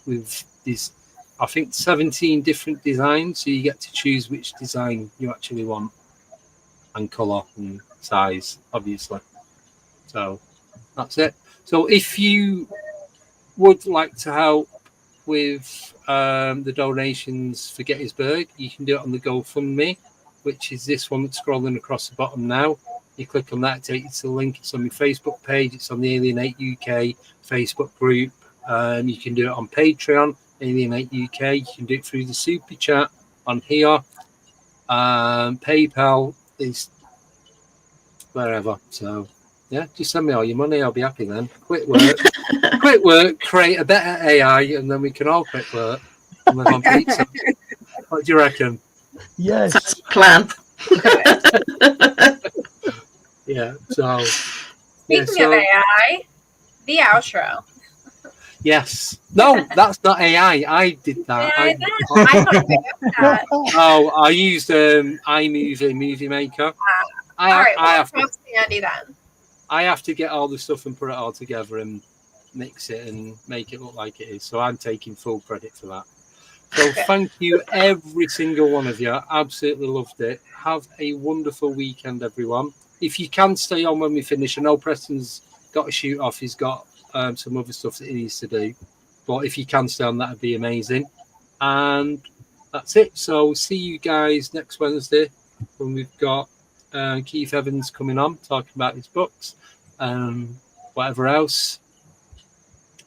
with these, I think, 17 different designs, so you get to choose which design you actually want, and colour and size, obviously. So that's it. So if you would like to help with the donations for Gettysburg, you can do it on the GoFundMe, which is this one that's scrolling across the bottom now. You click on that, it takes you to the link. It's on my Facebook page. It's on the Alienate UK Facebook group. You can do it on Patreon, Alienate UK. You can do it through the Super Chat on here. PayPal is wherever. So, yeah, just send me all your money. I'll be happy then. Quit work. Quit work, create a better AI, and then we can all quit work and live on pizza. What do you reckon? Yes. That's the plan. Yeah, so. Speaking of AI, the outro. Yes. No, that's not AI. I did that. Yeah, that. Oh, I used iMovie Movie Maker. All right, I have to Andy then. I have to get all the stuff and put it all together and mix it and make it look like it is. So I'm taking full credit for that. So thank you, every single one of you. Absolutely loved it. Have a wonderful weekend, everyone. If you can stay on when we finish, I know Preston's got to shoot off. He's got some other stuff that he needs to do. But if you can stay on, that would be amazing. And that's it. So see you guys next Wednesday when we've got Keith Evans coming on, talking about his books, whatever else.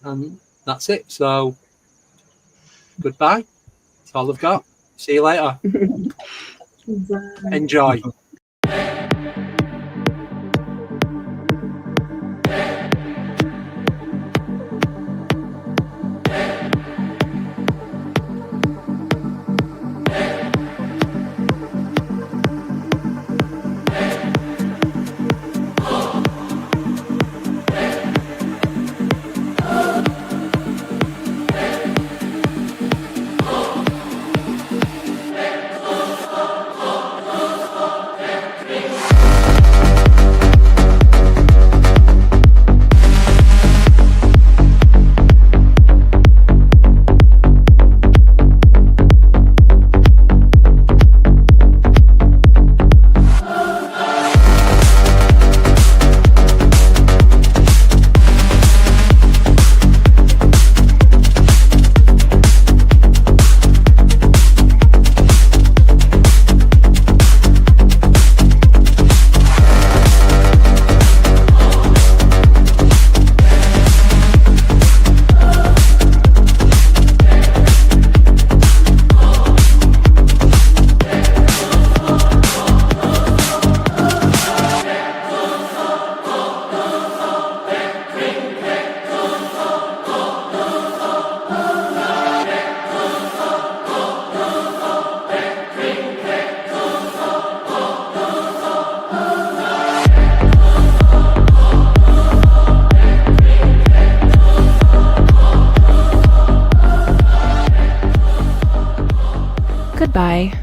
And that's it. So goodbye. That's all I've got. See you later. Enjoy. Goodbye.